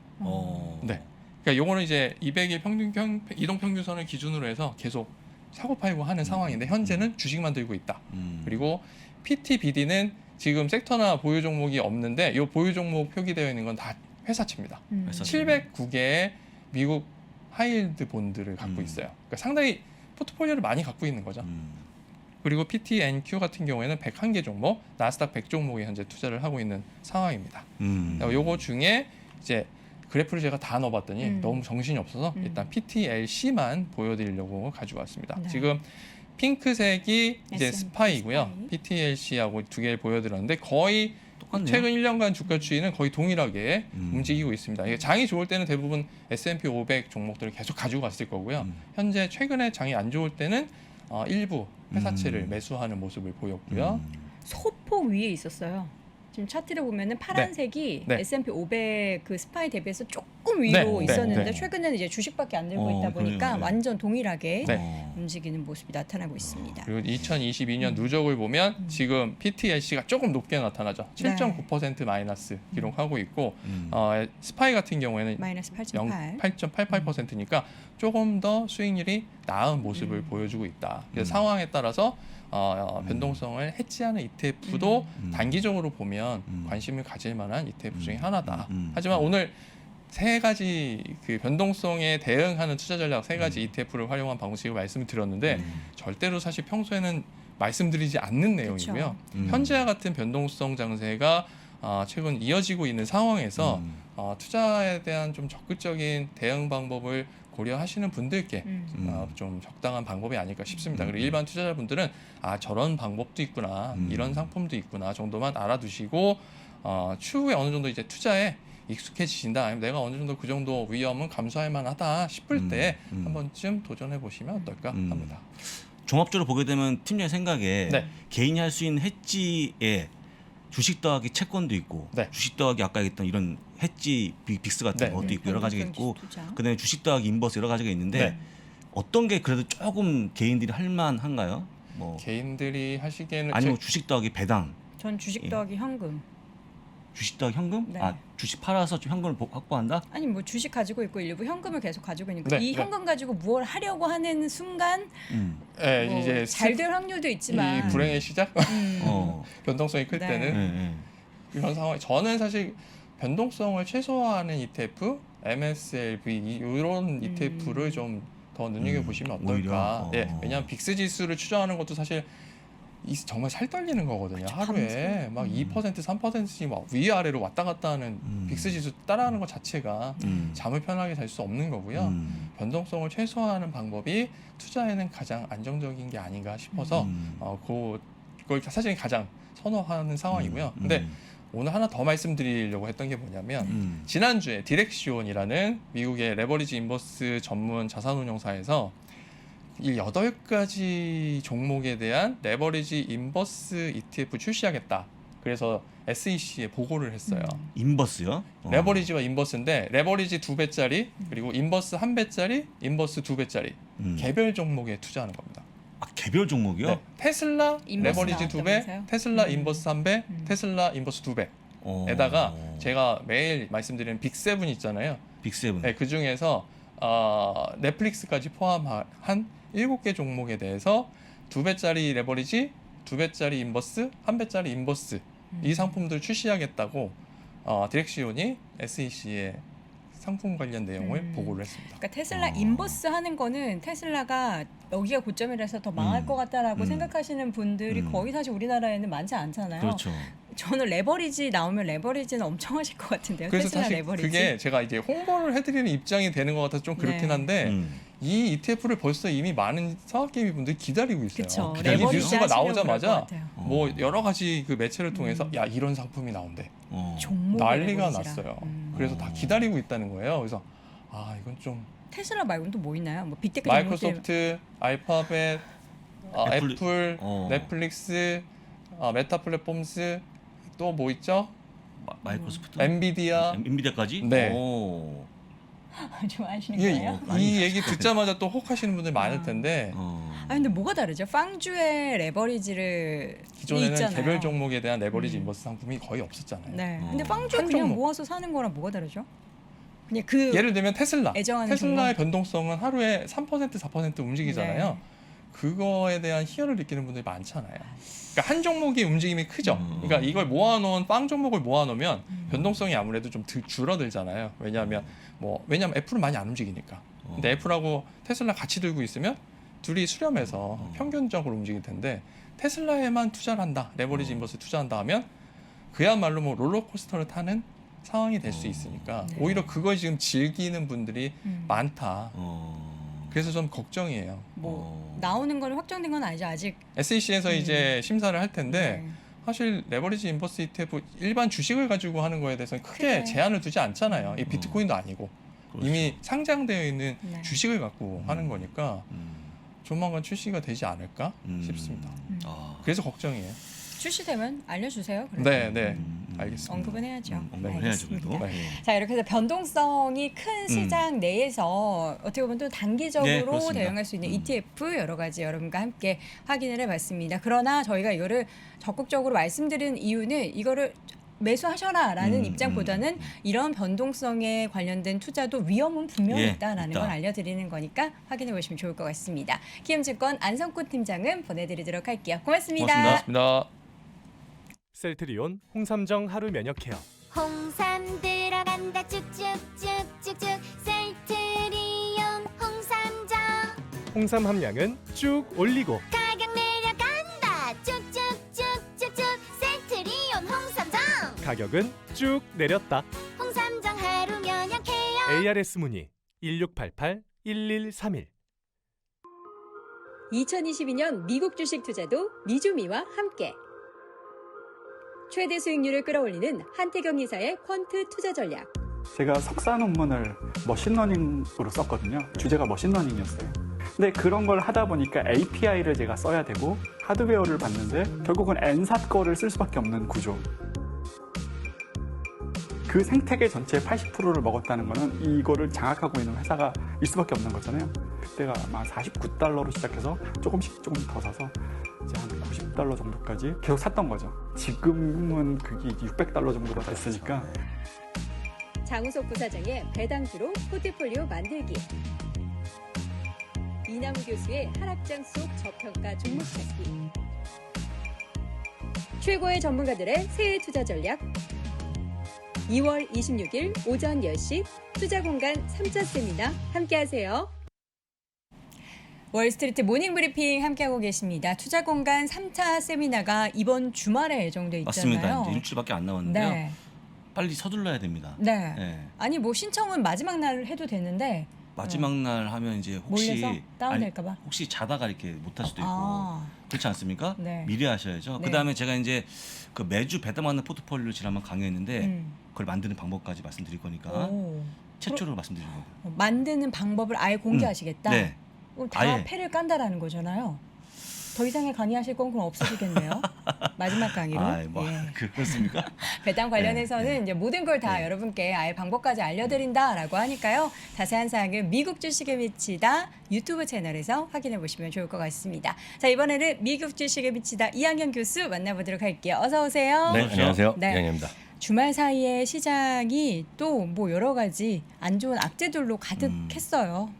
네. 그러니까 요거는 이제 200일 이동 평균선을 기준으로 해서 계속 사고 팔고 하는 상황인데 현재는 주식만 들고 있다. 그리고 PT-BD는 지금 섹터나 보유 종목이 없는데 이 보유 종목 표기되어 있는 건 다 회사채입니다. 709개의 미국 하이힐드 본드를 갖고 있어요. 그러니까 상당히 포트폴리오를 많이 갖고 있는 거죠. 그리고 PTNQ 같은 경우에는 101개 종목, 나스닥 100 종목에 현재 투자를 하고 있는 상황입니다. 요거 중에 이제 그래프를 제가 다 넣어봤더니 너무 정신이 없어서 일단 PTLC만 보여드리려고 가지고 왔습니다. 네. 지금 핑크색이 이제 S&P 스파이고요. 스파이. PTLC하고 두 개를 보여드렸는데 거의 똑같네요. 최근 1년간 주가 추이는 거의 동일하게 움직이고 있습니다. 이게 장이 좋을 때는 대부분 S&P 500 종목들을 계속 가지고 갔을 거고요. 현재 최근에 장이 안 좋을 때는 일부 회사채를 매수하는 모습을 보였고요. 소폭 위에 있었어요. 지금 차트를 보면은 파란색이 네. S&P 500 그 스파이 대비해서 조금 위로 네, 있었는데 네. 최근에는 이제 주식밖에 안 들고 있다 보니까 그러네요. 네. 완전 동일하게 네. 움직이는 모습이 나타나고 있습니다. 그리고 2022년 누적을 보면 지금 PTLC가 조금 높게 나타나죠. 7.9% 마이너스 기록하고 있고 스파이 같은 경우에는 마이너스 8.8. 8.88%니까 조금 더 수익률이 나은 모습을 보여주고 있다. 그래서 상황에 따라서 변동성을 해지하는 ETF도 단기적으로 보면 관심을 가질 만한 ETF 중에 하나다. 하지만 오늘 세 가지 그 변동성에 대응하는 투자 전략 세 가지 ETF를 활용한 방식을 말씀을 드렸는데 절대로 사실 평소에는 말씀드리지 않는 내용이고요. 현재와 같은 변동성 장세가 최근 이어지고 있는 상황에서 투자에 대한 좀 적극적인 대응 방법을 고려하시는 분들께 좀 적당한 방법이 아닐까 싶습니다. 그리고 일반 투자자분들은 저런 방법도 있구나, 이런 상품도 있구나 정도만 알아두시고 추후에 어느 정도 이제 투자에 익숙해지신다, 아니면 내가 어느 정도 그 정도 위험은 감수할 만하다 싶을 때 한 번쯤 도전해 보시면 어떨까 합니다. 종합적으로 보게 되면 팀장의 생각에 네. 개인이 할 수 있는 해지에 주식 더하기 채권도 있고 네. 주식 더하기 아까 얘기했던 이런 해지 빅스 같은 네. 것도 있고 여러 가지가 있고 투자. 그다음에 주식 더하기 인버스 여러 가지가 있는데 네. 어떤 게 그래도 조금 개인들이 할 만한가요? 뭐 개인들이 하시기에는 아니면 주식 더하기 배당, 전 주식 예. 더하기 현금. 주식 더하기 현금? 네. 주식 팔아서 좀 현금을 확보한다? 아니 뭐 주식 가지고 있고 일부 현금을 계속 가지고 있는 거. 네, 이 네. 현금 가지고 무엇을 하려고 하는 순간 네, 뭐 이제 잘 될 확률도 있지만 이 불행의 시작, 네. 변동성이 클 네. 때는 이런 상황. 저는 사실 변동성을 최소화하는 ETF, MSLV 이런 ETF를 좀 더 눈여겨 보시면 어떨까? 오히려? 예, 왜냐하면 빅스 지수를 추정하는 것도 사실 정말 살 떨리는 거거든요. 하루에 막 2%, 3%씩 막 위아래로 왔다 갔다 하는 빅스 지수 따라하는 것 자체가 잠을 편하게 잘 수 없는 거고요. 변동성을 최소화하는 방법이 투자에는 가장 안정적인 게 아닌가 싶어서 그걸 사실 가장 선호하는 상황이고요. 근데 오늘 하나 더 말씀드리려고 했던 게 뭐냐면 지난주에 디렉시온이라는 미국의 레버리지 인버스 전문 자산운용사에서 이 8가지 종목에 대한 레버리지 인버스 ETF 출시하겠다. 그래서 SEC에 보고를 했어요. 인버스요? 레버리지와 인버스인데 레버리지 2배짜리 그리고 인버스 1배짜리, 인버스 2배짜리 개별 종목에 투자하는 겁니다. 개별 종목이요? 네, 테슬라 인버스 레버리지 나왔다면서요? 2배, 테슬라 인버스 3배, 테슬라 인버스 2배에다가 제가 매일 말씀드리는 빅7 있잖아요. 빅7. 네, 그 중에서 넷플릭스까지 포함한 7개 종목에 대해서 2배짜리 레버리지, 2배짜리 인버스, 1배짜리 인버스 이 상품들 출시하겠다고 디렉시온이 SEC에 상품 관련 내용을 보고를 했습니다. 그러니까 테슬라 인버스 하는 거는 테슬라가 여기가 고점이라서 더 망할 것 같다라고 생각하시는 분들이 거의 사실 우리나라에는 많지 않잖아요. 그렇죠. 저는 레버리지 나오면 레버리지는 엄청 하실 것 같은데요. 그래서 테슬라 사실 레버리지. 그게 제가 이제 홍보를 해드리는 입장이 되는 것 같아서 좀 그렇긴 네. 한데 이 ETF를 벌써 이미 많은 성악개미 분들이 기다리고 있어요. 그쵸. 이 레버리지 뉴스가 하시려고 그럴 것 나오자마자 같아요. 뭐 여러 가지 그 매체를 통해서 야 이런 상품이 나온대. 종목의 난리가 레버리지라. 났어요. 그래서 다 기다리고 있다는 거예요. 그래서 아 이건 좀 테슬라 말고는 또 뭐 있나요? 뭐 빅테크 마이크로소프트, 알파벳, 애플, 애플, 넷플릭스, 메타 플랫폼스 또 뭐 있죠? 마이크로소프트, 엔비디아. 엔비디아까지. 네. 오. 좀 아시는 이, 거예요? 이 얘기 듣자마자 또 혹하시는 분들 많을 텐데 아 근데 뭐가 다르죠? 빵주의 레버리지를 기존에는 있잖아요. 개별 종목에 대한 레버리지 인버스 상품이 거의 없었잖아요. 네. 근데 빵주 한 그냥 종목. 모아서 사는 거랑 뭐가 다르죠? 그냥 그 예를 들면 테슬라. 애정하는 테슬라의 종목. 변동성은 하루에 3% 4% 움직이잖아요. 네. 그거에 대한 희열을 느끼는 분들이 많잖아요. 그러니까 한 종목의 움직임이 크죠. 그러니까 이걸 모아놓은 빵 종목을 모아놓으면 변동성이 아무래도 좀 줄어들잖아요. 왜냐하면 애플은 많이 안 움직이니까. 근데 애플하고 테슬라 같이 들고 있으면 둘이 수렴해서 평균적으로 움직일 텐데 테슬라에만 투자를 한다, 레버리지 인버스 투자한다 하면 그야말로 뭐 롤러코스터를 타는 상황이 될 수 있으니까 네. 오히려 그걸 지금 즐기는 분들이 많다. 그래서 좀 걱정이에요. 뭐 나오는 건 확정된 건 아니죠 아직. SEC에서 이제 심사를 할 텐데 네. 사실 레버리지 인버스 ETF 일반 주식을 가지고 하는 거에 대해서는 크게 크게. 제한을 두지 않잖아요. 이 비트코인도 아니고 그렇죠. 이미 상장되어 있는 네. 주식을 갖고 하는 거니까 조만간 출시가 되지 않을까 싶습니다. 그래서 걱정이에요. 출시되면 알려주세요. 그래도. 네, 네, 알겠습니다. 언급은 해야죠. 언급을 해야죠, 알겠습니다. 그래도. 네. 자 이렇게 해서 변동성이 큰 시장 내에서 어떻게 보면 또 네, 단기적으로 그렇습니다. 대응할 수 있는 ETF 여러 가지 여러분과 함께 확인을 해봤습니다. 그러나 저희가 이거를 적극적으로 말씀드리는 이유는 이거를 매수하셔라라는 입장보다는 이런 변동성에 관련된 투자도 위험은 분명히 예, 있다라는 있다. 걸 알려드리는 거니까 확인해 보시면 좋을 것 같습니다. 키움증권 안성꽃 팀장은 보내드리도록 할게요. 고맙습니다. 고맙습니다. 셀트리온 홍삼정 하루 면역 케어. 홍삼 들어간다 쭉쭉쭉쭉쭉 셀트리온 홍삼정 홍삼 함량은 쭉 올리고 가격 내려간다 쭉쭉쭉쭉쭉 셀트리온 홍삼정 가격은 쭉 내렸다. 홍삼정 하루 면역 케어 ARS 문의 1688-1131. 2022년 미국 주식 투자도 미주미와 함께 최대 수익률을 끌어올리는 한태경 이사의 퀀트 투자 전략. 제가 석사 논문을 머신러닝으로 썼거든요. 주제가 머신러닝이었어요. 근데 그런 걸 하다 보니까 API를 제가 써야 되고 하드웨어를 봤는데 결국은 N사 거를 쓸 수밖에 없는 구조. 그 생태계 전체의 80%를 먹었다는 거는 이거를 장악하고 있는 회사가 일 수밖에 없는 거잖아요. 그때가 아마 $49로 시작해서 조금씩 조금 더 사서 이제 한 $90 정도까지 계속 샀던 거죠. 지금은 그게 $600 정도가 됐으니까. 장우석 부사장의 배당주로 포트폴리오 만들기. 이남우 교수의 하락장 속 저평가 종목 찾기. 최고의 전문가들의 새해 투자 전략. 2월 26일 오전 10시 투자공간 3차 세미나 함께하세요. 월스트리트 모닝브리핑 함께하고 계십니다. 투자공간 3차 세미나가 이번 주말에 예정돼 있잖아요. 맞습니다. 이제 일주일밖에 안 남았는데요. 네. 빨리 서둘러야 됩니다. 네. 네. 아니 뭐 신청은 마지막 날 해도 되는데 마지막 날 하면 이제 혹시 몰려서 다운될까 봐. 혹시 자다가 이렇게 못할 수도 있고 아. 그렇지 않습니까? 네. 미리 하셔야죠. 네. 그다음에 제가 이제 그 매주 배당받는 포트폴리오를 지난번 강의했는데 음. 그걸 만드는 방법까지 말씀드릴 거니까 오. 최초로 말씀드리는 거예요. 만드는 방법을 아예 공개하시겠다. 네. 그럼 다 아예. 패를 깐다라는 거잖아요. 더 이상의 강의하실 건 그럼 없으시겠네요. 마지막 강의로. 예. 그렇습니까? 배당 관련해서는 네, 네. 이제 모든 걸 다 여러분께 아예 방법까지 알려드린다라고 하니까요. 자세한 사항은 미국 주식에 미치다 유튜브 채널에서 확인해 보시면 좋을 것 같습니다. 자 이번에는 미국 주식에 미치다 이항현 교수 만나보도록 할게요. 어서 오세요. 네, 안녕하세요. 네. 이항현입니다. 주말 사이에 시장이 또 뭐 여러 가지 안 좋은 악재들로 가득했어요.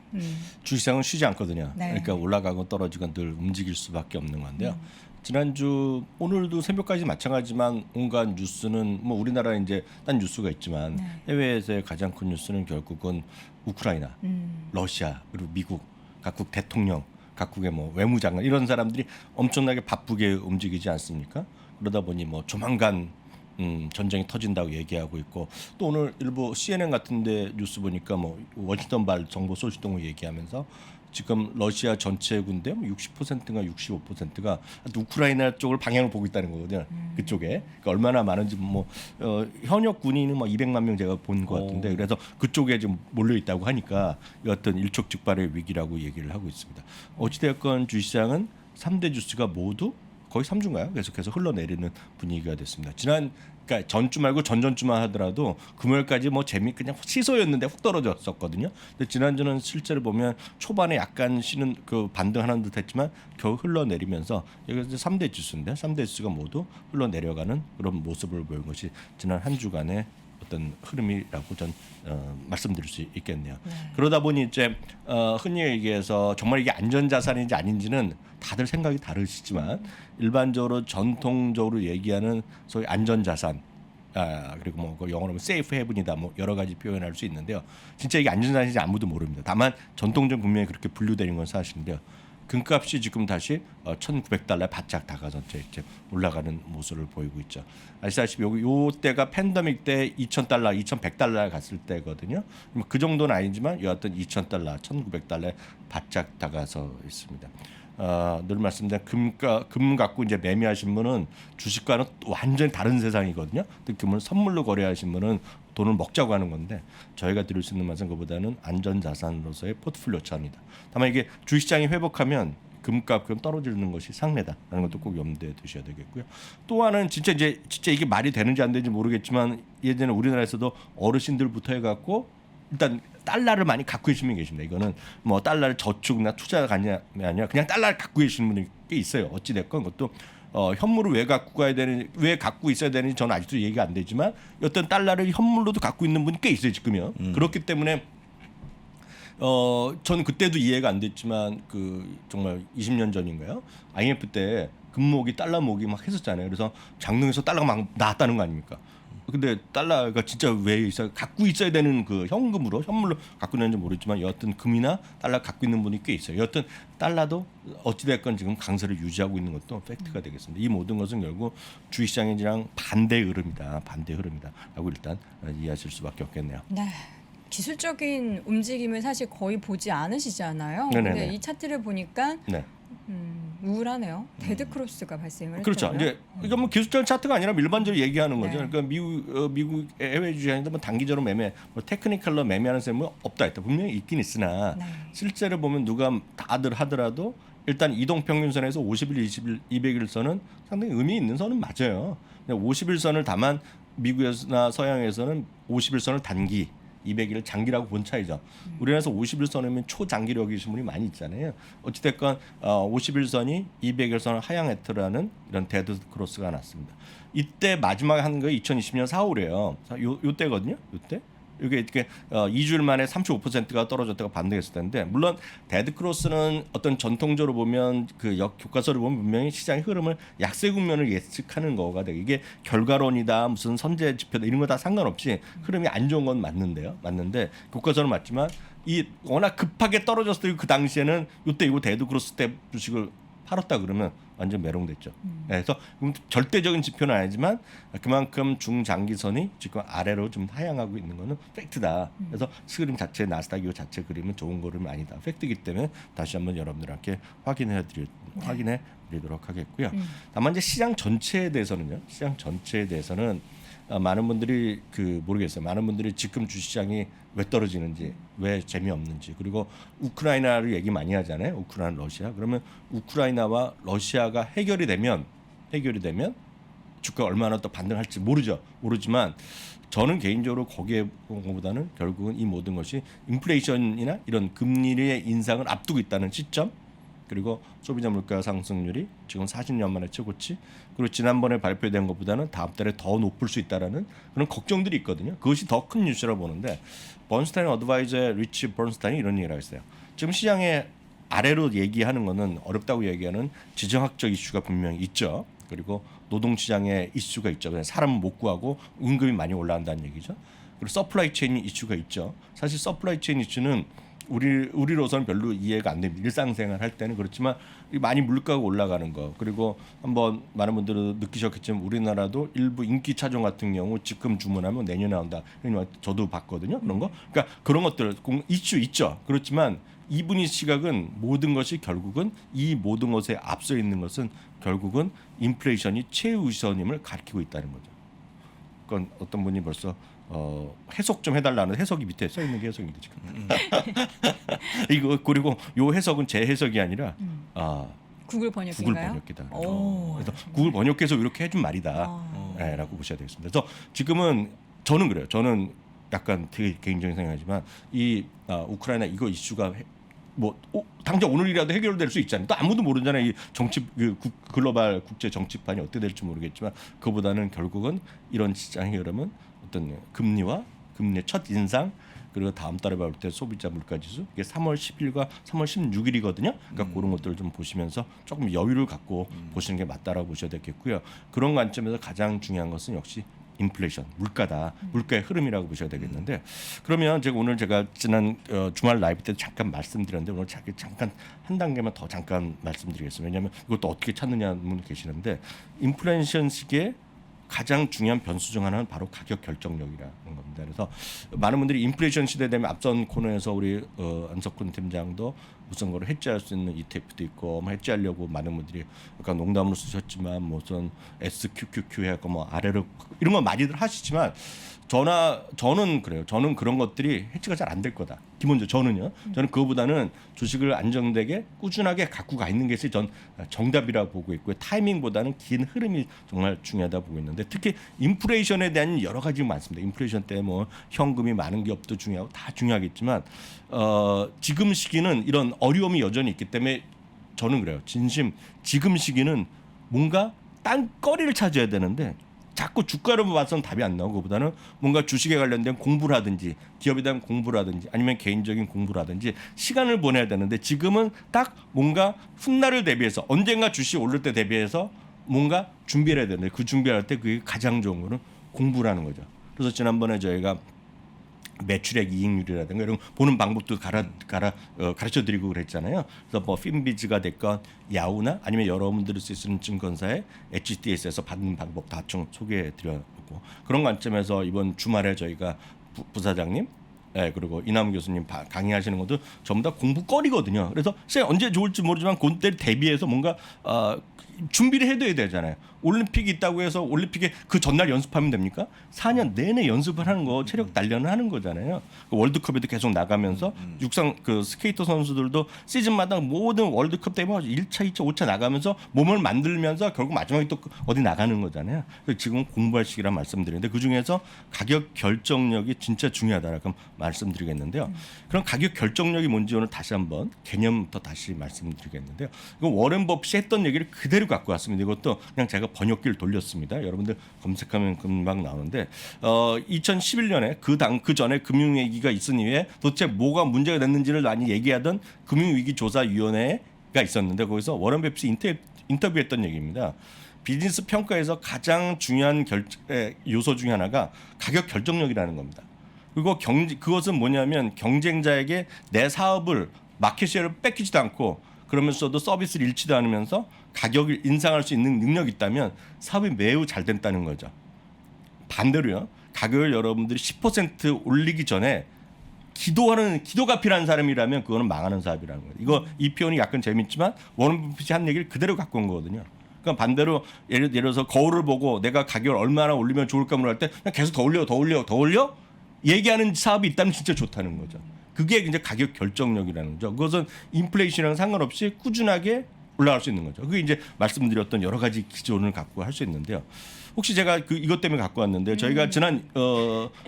주식시장은 쉬지 않거든요. 네. 그러니까 올라가고 떨어지고 늘 움직일 수밖에 없는 건데요. 지난주 오늘도 새벽까지 마찬가지지만 온갖 뉴스는 뭐 우리나라 이제 딴 뉴스가 있지만 네. 해외에서의 가장 큰 뉴스는 결국은 우크라이나, 러시아 그리고 미국 각국 대통령, 각국의 뭐 외무장관 이런 사람들이 엄청나게 바쁘게 움직이지 않습니까? 그러다 보니 뭐 조만간 전쟁이 터진다고 얘기하고 있고 또 오늘 일부 CNN 같은데 뉴스 보니까 뭐 워싱턴 발 정보 소식통을 얘기하면서 지금 러시아 전체 군대 60%인가 65%가 우크라이나 쪽을 방향을 보고 있다는 거거든요. 그쪽에 그러니까 얼마나 많은지 뭐 현역 군인은 뭐 200만 명 제가 본 것 같은데 그래서 그쪽에 좀 몰려 있다고 하니까 어떤 일촉즉발의 위기라고 얘기를 하고 있습니다. 어찌되었건 주시장은 3대 주스가 모두 거의 3주인가요? 계속해서 흘러내리는 분위기가 됐습니다. 그러니까 전주 말고 전전주만 하더라도 금요일까지 뭐 재미 그냥 시소였는데 훅 떨어졌었거든요. 근데 지난주는 실제로 보면 초반에 약간 쉬는 그 반등하는 듯했지만 겨우 흘러내리면서 여기서 3대 주스인데 3대 주스가 모두 흘러내려가는 그런 모습을 보인 것이 지난 한 주간의 어떤 흐름이라고 전 말씀드릴 수 있겠네요. 그러다 보니 이제 흔히 얘기해서 정말 이게 안전자산인지 아닌지는 다들 생각이 다르시지만 일반적으로 전통적으로 얘기하는 소위 안전자산 그리고 뭐 영어로 하면 세이프 헤븐이다 뭐 여러 가지 표현할 수 있는데요. 진짜 이게 안전자산인지 아무도 모릅니다. 다만 전통적인 분명히 그렇게 분류되는 건 사실인데요. 금값이 지금 다시 1,900달러에 바짝 다가서 이제 올라가는 모습을 보이고 있죠. 아시다시피 요 때가 팬데믹 때 2,000달러, 2,100달러에 갔을 때거든요. 그 정도는 아니지만 여하튼 2,000달러, 1,900달러에 바짝 다가서 있습니다. 늘 말씀드린 금 갖고 이제 매매하신 분은 주식과는 완전히 다른 세상이거든요. 금을 선물로 거래하신 분은 돈을 먹자고 하는 건데 저희가 드릴 수 있는 말씀은 그보다는 안전자산으로서의 포트폴리오 차입니다. 다만 이게 주식시장이 회복하면 금값 떨어지는 것이 상례다라는 것도 꼭 염두에 두셔야 되겠고요. 또 하나는 진짜 이게 말이 되는지 안 되는지 모르겠지만 예전에 우리나라에서도 어르신들부터 해갖고 일단 달러를 많이 갖고 계신 분이 계십니다. 이거는 뭐 달러를 저축이나 투자가 아니라 그냥 달러를 갖고 계시는 분이 꽤 있어요. 어찌 됐건 그것도 현물을 왜 갖고 있어야 되는지 저는 아직도 얘기가 안 되지만 어떤 달러를 현물로도 갖고 있는 분이 꽤 있어요 지금요. 그렇기 때문에 저는 그때도 이해가 안 됐지만 그 정말 20년 전인가요? IMF 때 금목이 달러 목이 막 했었잖아요. 그래서 장롱에서 달러가 막 나왔다는 거 아닙니까? 근데 달러가 진짜 왜 갖고 있어야 되는 그 현물로 갖고 있는지 모르지만 여하튼 금이나 달러 갖고 있는 분이 꽤 있어요. 여하튼 달러도 어찌됐건 지금 강세를 유지하고 있는 것도 팩트가 되겠습니다. 이 모든 것은 결국 주식시장이랑 반대 흐름이다라고 일단 이해하실 수밖에 없겠네요. 네. 기술적인 움직임을 사실 거의 보지 않으시잖아요. 네네네. 근데 이 차트를 보니까 네. 우울하네요. 데드 크로스가 발생을 그렇죠. 했잖아요. 이제 이건 뭐 기술적 차트가 아니라 일반적으로 얘기하는 거죠. 네. 그러니까 미국 해외 주식인데 뭐 단기적으로 매매, 뭐 테크니컬로 매매하는 사람은 없다 했다. 분명히 있긴 있으나 네. 실제로 보면 누가 다들 하더라도 일단 이동평균선에서 50일, 20일, 200일선은 상당히 의미 있는 선은 맞아요. 50일선을 다만 미국이나 서양에서는 50일선을 단기 200일을 장기라고 본 차이죠. 우리나라에서 51선이면 초장기력이신 분이 많이 있잖아요. 어찌됐건 51선이 200일선을 하향했더라는 이런 데드 크로스가 났습니다. 이때 마지막에 한 거 2020년 4월이에요. 요 때거든요. 요때. 이게 이렇게 2주일 만에 35%가 떨어졌다가 반등했을 텐데 물론 데드 크로스는 어떤 전통적으로 보면 그 교과서를 보면 분명히 시장의 흐름을 약세 국면을 예측하는 거가 되게 이게 결과론이다 무슨 선제 지표다 이런 거 다 상관없이 흐름이 안 좋은 건 맞는데 교과서는 맞지만 이 워낙 급하게 떨어졌을 때 그 당시에는 이때 이거 데드 크로스 때 주식을 팔았다 그러면 완전 메롱됐죠. 그래서 절대적인 지표는 아니지만 그만큼 중장기선이 지금 아래로 좀 하향하고 있는 거는 팩트다. 그래서 흐름 자체 나스닥 이 자체 그림은 좋은 그림은 아니다. 팩트이기 때문에 다시 한번 여러분들께 확인해 드리도록 하겠고요. 다만 이제 시장 전체에 대해서는 많은 분들이 모르겠어요. 많은 분들이 지금 주식시장이 왜 떨어지는지, 왜 재미없는지, 그리고 우크라이나를 얘기 많이 하잖아요. 우크라이나, 러시아. 그러면 우크라이나와 러시아가 해결이 되면 주가 얼마나 또 반등할지 모르지만 저는 개인적으로 거기에 보다는 결국은 이 모든 것이 인플레이션이나 이런 금리의 인상을 앞두고 있다는 시점. 그리고 소비자 물가 상승률이 지금 40년 만에 최고치. 그리고 지난번에 발표된 것보다는 다음 달에 더 높을 수 있다라는 그런 걱정들이 있거든요. 그것이 더 큰 뉴스라고 보는데 번스타인 어드바이저의 리치 번스타인이 이런 얘기를 했어요. 지금 시장에 아래로 얘기하는 거는 어렵다고 얘기하는 지정학적 이슈가 분명히 있죠. 그리고 노동시장의 이슈가 있죠. 그냥 사람 못 구하고 임금이 많이 올라간다는 얘기죠. 그리고 서플라이 체인 이슈가 있죠. 사실 서플라이 체인 이슈는 우리로서는 별로 이해가 안 됩니다. 일상생활 할 때는 그렇지만 많이 물가가 올라가는 거, 그리고 한번 많은 분들은 느끼셨겠지만 우리나라도 일부 인기 차종 같은 경우 지금 주문하면 내년에 나온다. 저도 봤거든요. 그런 거. 그러니까 그런 것들 이슈 있죠. 그렇지만 이분의 시각은 모든 것이 결국은 이 모든 것에 앞서 있는 것은 결국은 인플레이션이 최우선임을 가리키고 있다는 거죠. 그건 어떤 분이 벌써 해석 좀 해달라는 해석이 밑에 써 있는 게 해석입니다 지금. 이거 그리고 요 해석은 제 해석이 아니라 구글 번역기인가요? 구글 번역기다. 오. 그래서 구글 번역기에서 이렇게 해준 말이다라고 보셔야 되겠습니다. 그래서 지금은 저는 그래요. 저는 약간 되게 개인적인 생각이지만 이 우크라이나 이거 이슈가 당장 오늘이라도 해결될 수 있잖아요. 또 아무도 모르잖아요. 이 정치 글로벌 국제 정치판이 어떻게 될지 모르겠지만 그보다는 결국은 이런 시장의 흐름은 어떤 금리와 금리의 첫 인상 그리고 다음 달에 볼 때 소비자 물가지수 이게 3월 10일과 3월 16일이거든요. 그러니까 그런 것들을 좀 보시면서 조금 여유를 갖고 보시는 게 맞다라고 보셔야 되겠고요. 그런 관점에서 가장 중요한 것은 역시 인플레이션, 물가다. 물가의 흐름이라고 보셔야 되겠는데 그러면 오늘 제가 지난 주말 라이브 때 잠깐 말씀드렸는데 오늘 잠깐 한 단계만 더 잠깐 말씀드리겠습니다. 왜냐하면 이것도 어떻게 찾느냐는 분 계시는데 인플레이션 시기에 가장 중요한 변수 중 하나는 바로 가격 결정력이라는 겁니다. 그래서 많은 분들이 인플레이션 시대 되면 앞선 코너에서 우리 안석훈 팀장도 무슨 거를 해지할 수 있는 ETF도 있고 해지하려고 많은 분들이 그러니까 농담으로 쓰셨지만 무슨 SQQQ 해갖고 뭐 아래로 이런 거 많이들 하시지만 저는 그래요. 저는 그런 것들이 해지가 잘 안 될 거다. 기본적으로 저는요. 저는 그거보다는 주식을 안정되게 꾸준하게 갖고 가 있는 것이 전 정답이라고 보고 있고요. 타이밍보다는 긴 흐름이 정말 중요하다 보고 있는데 특히 인플레이션에 대한 여러 가지가 많습니다. 인플레이션 때 뭐 현금이 많은 기업도 중요하고 다 중요하겠지만 지금 시기는 이런 어려움이 여전히 있기 때문에 저는 그래요. 진심 지금 시기는 뭔가 딴거리를 찾아야 되는데 자꾸 주가로 봐서는 답이 안 나오고 그보다는 뭔가 주식에 관련된 공부를 하든지 기업에 대한 공부를 하든지 아니면 개인적인 공부를 하든지 시간을 보내야 되는데 지금은 딱 뭔가 훗날을 대비해서 언젠가 주식이 오를 때 대비해서 뭔가 준비를 해야 되는데 그 준비할 때 그게 가장 좋은 거는 공부라는 거죠. 그래서 지난번에 저희가 매출액 이익률이라든가 이런 보는 방법도 가르쳐 드리고 그랬잖아요. 그래서 뭐 핀비즈가 됐건 야후나 아니면 여러분들이 쓰시는 증권사의 HDS에서 받는 방법 다 소개해 드렸고 그런 관점에서 이번 주말에 저희가 부사장님 그리고 이남우 교수님 강의하시는 것도 전부 다 공부거리거든요. 그래서 시간이 언제 좋을지 모르지만 그때 대비해서 뭔가 준비를 해둬야 되잖아요. 올림픽이 있다고 해서 올림픽에 그 전날 연습하면 됩니까? 4년 내내 연습을 하는 거 체력 단련을 하는 거잖아요. 월드컵에도 계속 나가면서 육상 스케이터 선수들도 시즌마다 모든 월드컵 때문에 1차, 2차, 5차 나가면서 몸을 만들면서 결국 마지막에 또 어디 나가는 거잖아요. 그래서 지금 공부할 시기라 말씀드리는데 그중에서 가격 결정력이 진짜 중요하다라고 말씀드리겠는데요. 그럼 가격 결정력이 뭔지 오늘 다시 한번 개념부터 다시 말씀드리겠는데요. 이거 워렌 버핏이 했던 얘기를 그대로 갖고 왔습니다. 이것도 그냥 제가 번역기를 돌렸습니다. 여러분들 검색하면 금방 나오는데 2011년에 그 전에 금융위기가 있은 이후에 도대체 뭐가 문제가 됐는지를 많이 얘기하던 금융위기조사위원회가 있었는데 거기서 워런 버핏이 인터뷰했던 얘기입니다. 비즈니스 평가에서 가장 중요한 요소 중에 하나가 가격 결정력이라는 겁니다. 그리고 그것은 뭐냐면 경쟁자에게 내 사업을 마켓쉐어를 뺏기지도 않고 그러면서도 서비스를 잃지도 않으면서 가격을 인상할 수 있는 능력이 있다면 사업이 매우 잘 된다는 거죠. 반대로요. 가격을 여러분들이 10% 올리기 전에 기도가 필요한 사람이라면 그거는 망하는 사업이라는 거예요. 이 표현이 약간 재밌지만 워런 버핏이 한 얘기를 그대로 갖고 온 거거든요. 그러니까 반대로 예를 들어서 거울을 보고 내가 가격을 얼마나 올리면 좋을까 물어볼 때 그냥 계속 더 올려 얘기하는 사업이 있다면 진짜 좋다는 거죠. 그게 이제 가격 결정력이라는 거죠. 그것은 인플레이션이랑 상관없이 꾸준하게 올라갈 수 있는 거죠. 그게 이제 말씀드렸던 여러 가지 기존을 갖고 할 수 있는데요. 혹시 제가 이것 때문에 갖고 왔는데 저희가 지난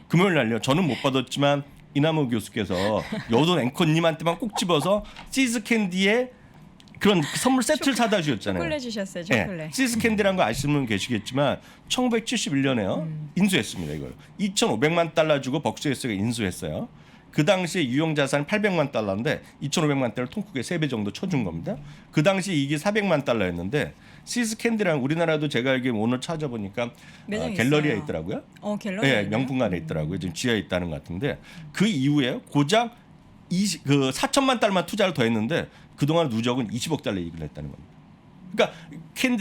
금요일 날요. 저는 못 받았지만 이남우 교수께서 여돈 앵커님한테만 꼭 집어서 치즈 캔디에 그런 선물 세트를 사다 주셨잖아요. 초콜릿 주셨어요. 초콜릿. 네, 치즈 캔디라는 거 아시는 분 계시겠지만 1971년에요. 인수했습니다. 이걸 2,500만 달러 주고 벅스웨스가 인수했어요. 그 당시에 유형 자산이 800만 달러인데 2,500만 달러 통크게 3배 정도 쳐준 겁니다. 그 당시 이익이 400만 달러였는데 시스캔디랑 우리나라도 제가 알기에 오늘 찾아보니까 매장이 갤러리에 있어요. 있더라고요. 갤러리에 네, 명품관에 있더라고요. 지금 지하에 있다는 것 같은데 그 이후에 고작 4천만 달러만 투자를 더 했는데 그동안 누적은 20억 달러 이익을 냈다는 겁니다. 그러니까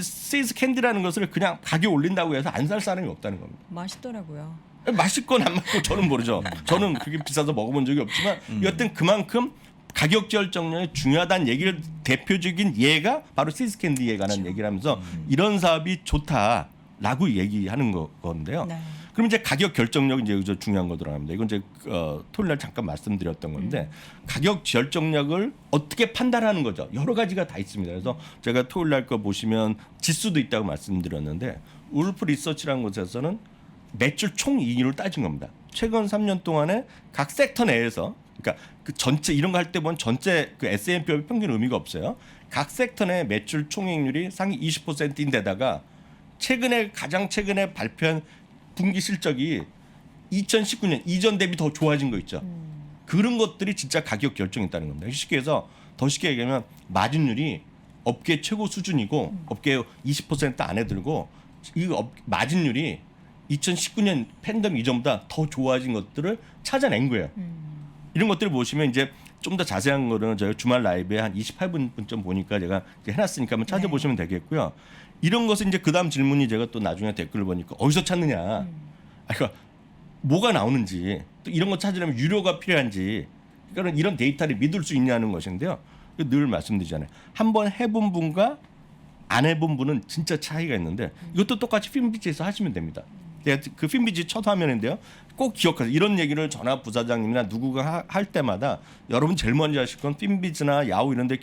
시스 캔디라는 것을 그냥 가격 올린다고 해서 안 살 사람이 없다는 겁니다. 맛있더라고요. 맛있건 안 맛있건 저는 모르죠. 저는 그게 비싸서 먹어본 적이 없지만 여튼 그만큼 가격 결정력이 중요하다는 얘기를 대표적인 예가 바로 시스 캔디에 관한 얘기를 하면서 이런 사업이 좋다라고 얘기하는 건데요. 네. 그럼 이제 가격 결정력이 이제 여기서 중요한 거 들어갑니다. 이건 이제 토요일 날 잠깐 말씀드렸던 건데 가격 결정력을 어떻게 판단하는 거죠. 여러 가지가 다 있습니다. 그래서 제가 토요일 날 거 보시면 지수도 있다고 말씀드렸는데 울프 리서치라는 곳에서는 매출 총 이익률을 따진 겁니다. 최근 3년 동안에 각 섹터 내에서 그러니까 그 전체 이런 거 할 때 보면 전체 그 S&P 평균 의미가 없어요. 각 섹터 내 매출 총이익률이 상위 20%인데다가 가장 최근에 발표한 분기 실적이 2019년 이전 대비 더 좋아진 거 있죠. 그런 것들이 진짜 가격 결정이 있다는 겁니다. 더 쉽게 얘기하면 마진율이 업계 최고 수준이고 업계 20% 안에 들고 이 마진율이 2019년 팬데믹 이전보다 더 좋아진 것들을 찾아낸 거예요. 이런 것들을 보시면 이제 좀 더 자세한 거는 저희 주말 라이브에 한 28분쯤 보니까 제가 이제 해놨으니까 한번 찾아보시면 되겠고요. 이런 것은 이제 그다음 질문이 제가 또 나중에 댓글을 보니까 어디서 찾느냐. 그러니까 뭐가 나오는지 또 이런 거 찾으려면 유료가 필요한지 그러니까 이런 데이터를 믿을 수 있냐는 것인데요. 늘 말씀드리잖아요. 한번 해본 분과 안 해본 분은 진짜 차이가 있는데 이것도 똑같이 핀비지에서 하시면 됩니다. 그 핀비지 첫 화면인데요. 꼭 기억하세요. 이런 얘기를 전화 부사장님이나 누구가 할 때마다 여러분 제일 먼저 하실 건 핀비지나 야후 이런 데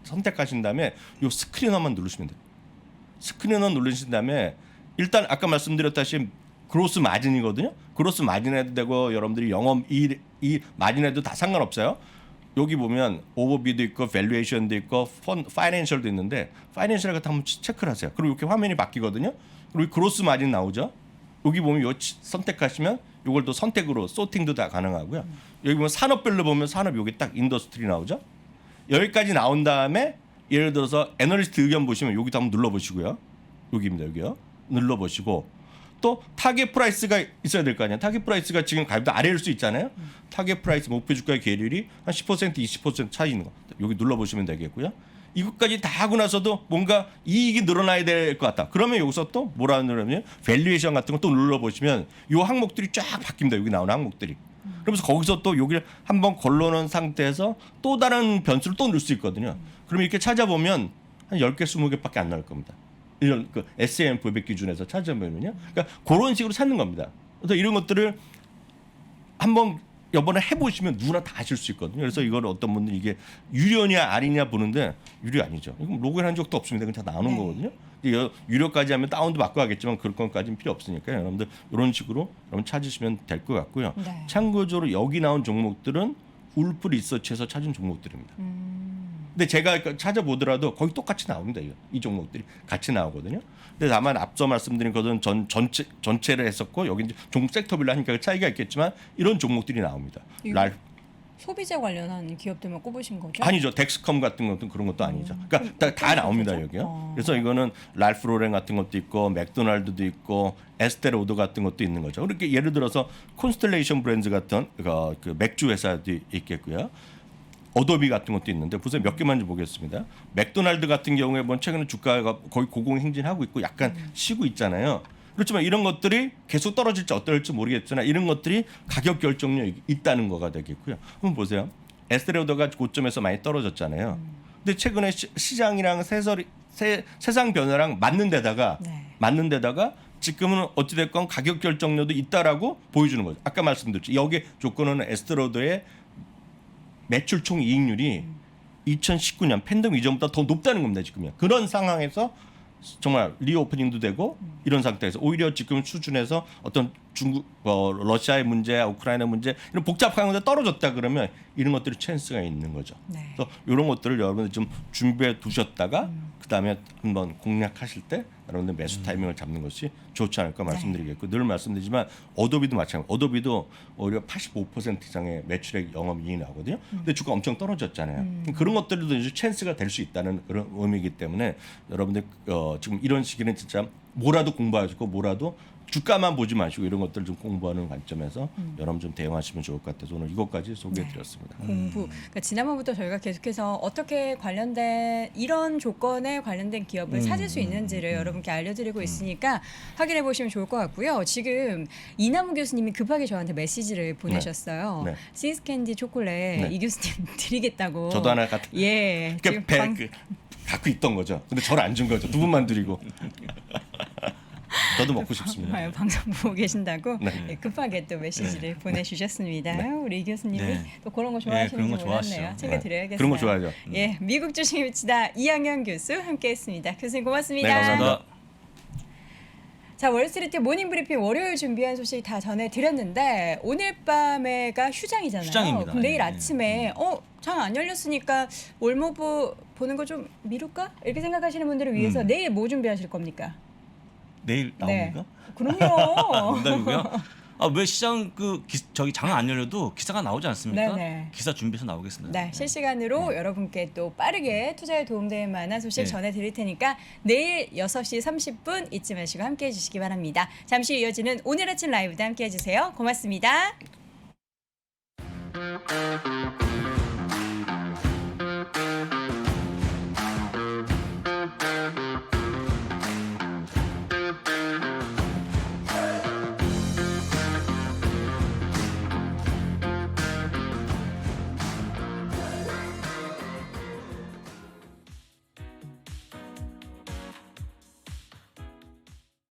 선택하신 다음에 요 스크린어만 누르시면 돼요. 스크린어 누르신 다음에 일단 아까 말씀드렸다시피 그로스 마진이거든요. 그로스 마진해도 되고 여러분들이 영업 이 마진해도 다 상관없어요. 여기 보면 오버비도 있고 밸류에이션도 있고 파이낸셜도 있는데 파이낸셜 같은 거 한번 체크를 하세요. 그리고 이렇게 화면이 바뀌거든요. 그리고 그로스 마진 나오죠. 여기 보면 요 선택하시면 이걸 또 선택으로 소팅도 다 가능하고요. 여기 보면 산업별로 보면 산업 여기 딱 인더스트리 나오죠. 여기까지 나온 다음에 예를 들어서 애널리스트 의견 보시면 여기도 한번 눌러보시고요. 여기입니다. 여기요. 눌러보시고 또 타겟 프라이스가 있어야 될 거 아니에요. 타겟 프라이스가 지금 가격도 아래일 수 있잖아요. 타겟 프라이스 목표 주가의 계율이 한 10% 20% 차이 있는 거. 여기 눌러보시면 되겠고요. 이것까지 다 하고 나서도 뭔가 이익이 늘어나야 될 것 같다. 그러면 여기서 또 뭐라 누르면 밸류에이션 같은 거 또 눌러보시면 이 항목들이 쫙 바뀝니다. 여기 나오는 항목들이. 그러면서 거기서 또 여기를 한번 걸러놓은 상태에서 또 다른 변수를 또 넣을 수 있거든요. 그럼 이렇게 찾아보면 한 10개, 20개밖에 안 나올 겁니다. 이런 그 S&P 500 기준에서 찾아보면요. 그러니까 그런 식으로 찾는 겁니다. 그래서 이런 것들을 한번 이번에 해보시면 누구나 다 하실 수 있거든요. 그래서 이걸 어떤 분들은 이게 유료냐 아니냐 보는데 유료 아니죠. 이건 로그인 한 적도 없습니다. 그냥 다 나오는 거거든요. 유료까지 하면 다운도 받고 하겠지만 그럴 것까지는 필요 없으니까 여러분들 이런 식으로 여러분 찾으시면 될 것 같고요. 네. 참고적으로 여기 나온 종목들은 울프 리서치에서 찾은 종목들입니다. 근데 제가 찾아보더라도 거의 똑같이 나옵니다. 이 종목들이 같이 나오거든요. 근데 다만 앞서 말씀드린 것은 전체를 했었고 여기 이제 종목 섹터별로 하니까 그 차이가 있겠지만 이런 종목들이 나옵니다. 소비재 관련한 기업들만 꼽으신 거죠? 아니죠. 덱스컴 같은 것도 그런 것도 아니죠. 그러니까 다 나옵니다. 거죠? 여기요. 그래서 이거는 랄프 로렌 같은 것도 있고 맥도날드도 있고 에스테 로더 같은 것도 있는 거죠. 그렇게 예를 들어서 콘스텔레이션 브랜드 같은 그 맥주 회사도 있겠고요. 어도비 같은 것도 있는데 보세요. 몇 개만 좀 보겠습니다. 맥도날드 같은 경우에 뭐 최근에 주가가 거의 고공행진하고 있고 약간 쉬고 있잖아요. 그렇지만 이런 것들이 계속 떨어질지 어떨지 모르겠으나 이런 것들이 가격 결정력이 있다는 거가 되겠고요. 한번 보세요. 에스테로더가 고점에서 많이 떨어졌잖아요. 근데 최근에 시장이랑 세상 변화랑 맞는 데다가 지금은 어찌됐건 가격 결정력도 있다라고 보여주는 거죠. 아까 말씀드렸죠. 여기 조건은 에스테로더의 매출 총 이익률이 2019년 팬데믹 이전보다 더 높다는 겁니다. 지금요. 그런 상황에서 정말 리오프닝도 되고 이런 상태에서 오히려 지금 수준에서 어떤 러시아의 문제, 우크라이나 문제 이런 복잡한 것들 떨어졌다 그러면 이런 것들이 찬스가 있는 거죠. 그래서 이런 것들을 여러분들 좀 준비해 두셨다가 그다음에 한번 공략하실 때 여러분들 매수 타이밍을 잡는 것이 좋지 않을까 말씀드리겠고 늘 말씀드리지만 어도비도 마찬가지. 어도비도 오히려 85% 이상의 매출액 영업이익이 나오거든요. 근데 주가 엄청 떨어졌잖아요. 그런 것들도 이제 찬스가 될 수 있다는 그런 의미이기 때문에 여러분들 지금 이런 시기는 진짜 뭐라도 공부하시고 뭐라도 주가만 보지 마시고 이런 것들을 좀 공부하는 관점에서 여러분 좀 대응하시면 좋을 것 같아서 오늘 이것까지 소개해드렸습니다. 공부. 그러니까 지난번부터 저희가 계속해서 어떻게 관련된 이런 조건에 관련된 기업을 찾을 수 있는지를 여러분께 알려드리고 있으니까 확인해 보시면 좋을 것 같고요. 지금 이남우 교수님이 급하게 저한테 메시지를 보내셨어요. 네. 시스캔디 초콜릿 네. 이 교수님 드리겠다고. 저도 하나 갖다 예. 지금 갖고 있던 거죠. 근데 저를 안 준 거죠. 두 분만 드리고. 저도 먹고 싶습니다. 방송 보고 계신다고 네. 예, 급하게 또 메시지를 보내주셨습니다. 네. 우리 이 교수님이 네. 또 그런 거 네, 좋아하시는지 그런 거 몰랐네요. 좋아하시죠. 챙겨드려야겠어요. 그런 거 좋아하죠. 예, 미국 주식의 위치다 이항현 교수 함께했습니다. 교수님 고맙습니다. 네, 감사합니다. 자, 월스트리트 모닝 브리핑 월요일 준비한 소식 다 전해드렸는데 오늘 밤에가 휴장이잖아요. 휴장입니다. 그럼 내일 네. 아침에 장 안 열렸으니까 월모브 보는 거 좀 미룰까? 이렇게 생각하시는 분들을 위해서 내일 뭐 준비하실 겁니까? 내일 나옵니까? 그럼요. 농담이고요. 왜 시장 저기 장 안 열려도 기사가 나오지 않습니까? 네네. 기사 준비해서 나오겠습니다. 네, 실시간으로 여러분께 또 빠르게 투자에 도움될 만한 소식 네. 전해드릴 테니까 내일 6시 30분 잊지 마시고 함께해 주시기 바랍니다. 잠시 후 이어지는 오늘 아침 라이브도 함께해 주세요. 고맙습니다.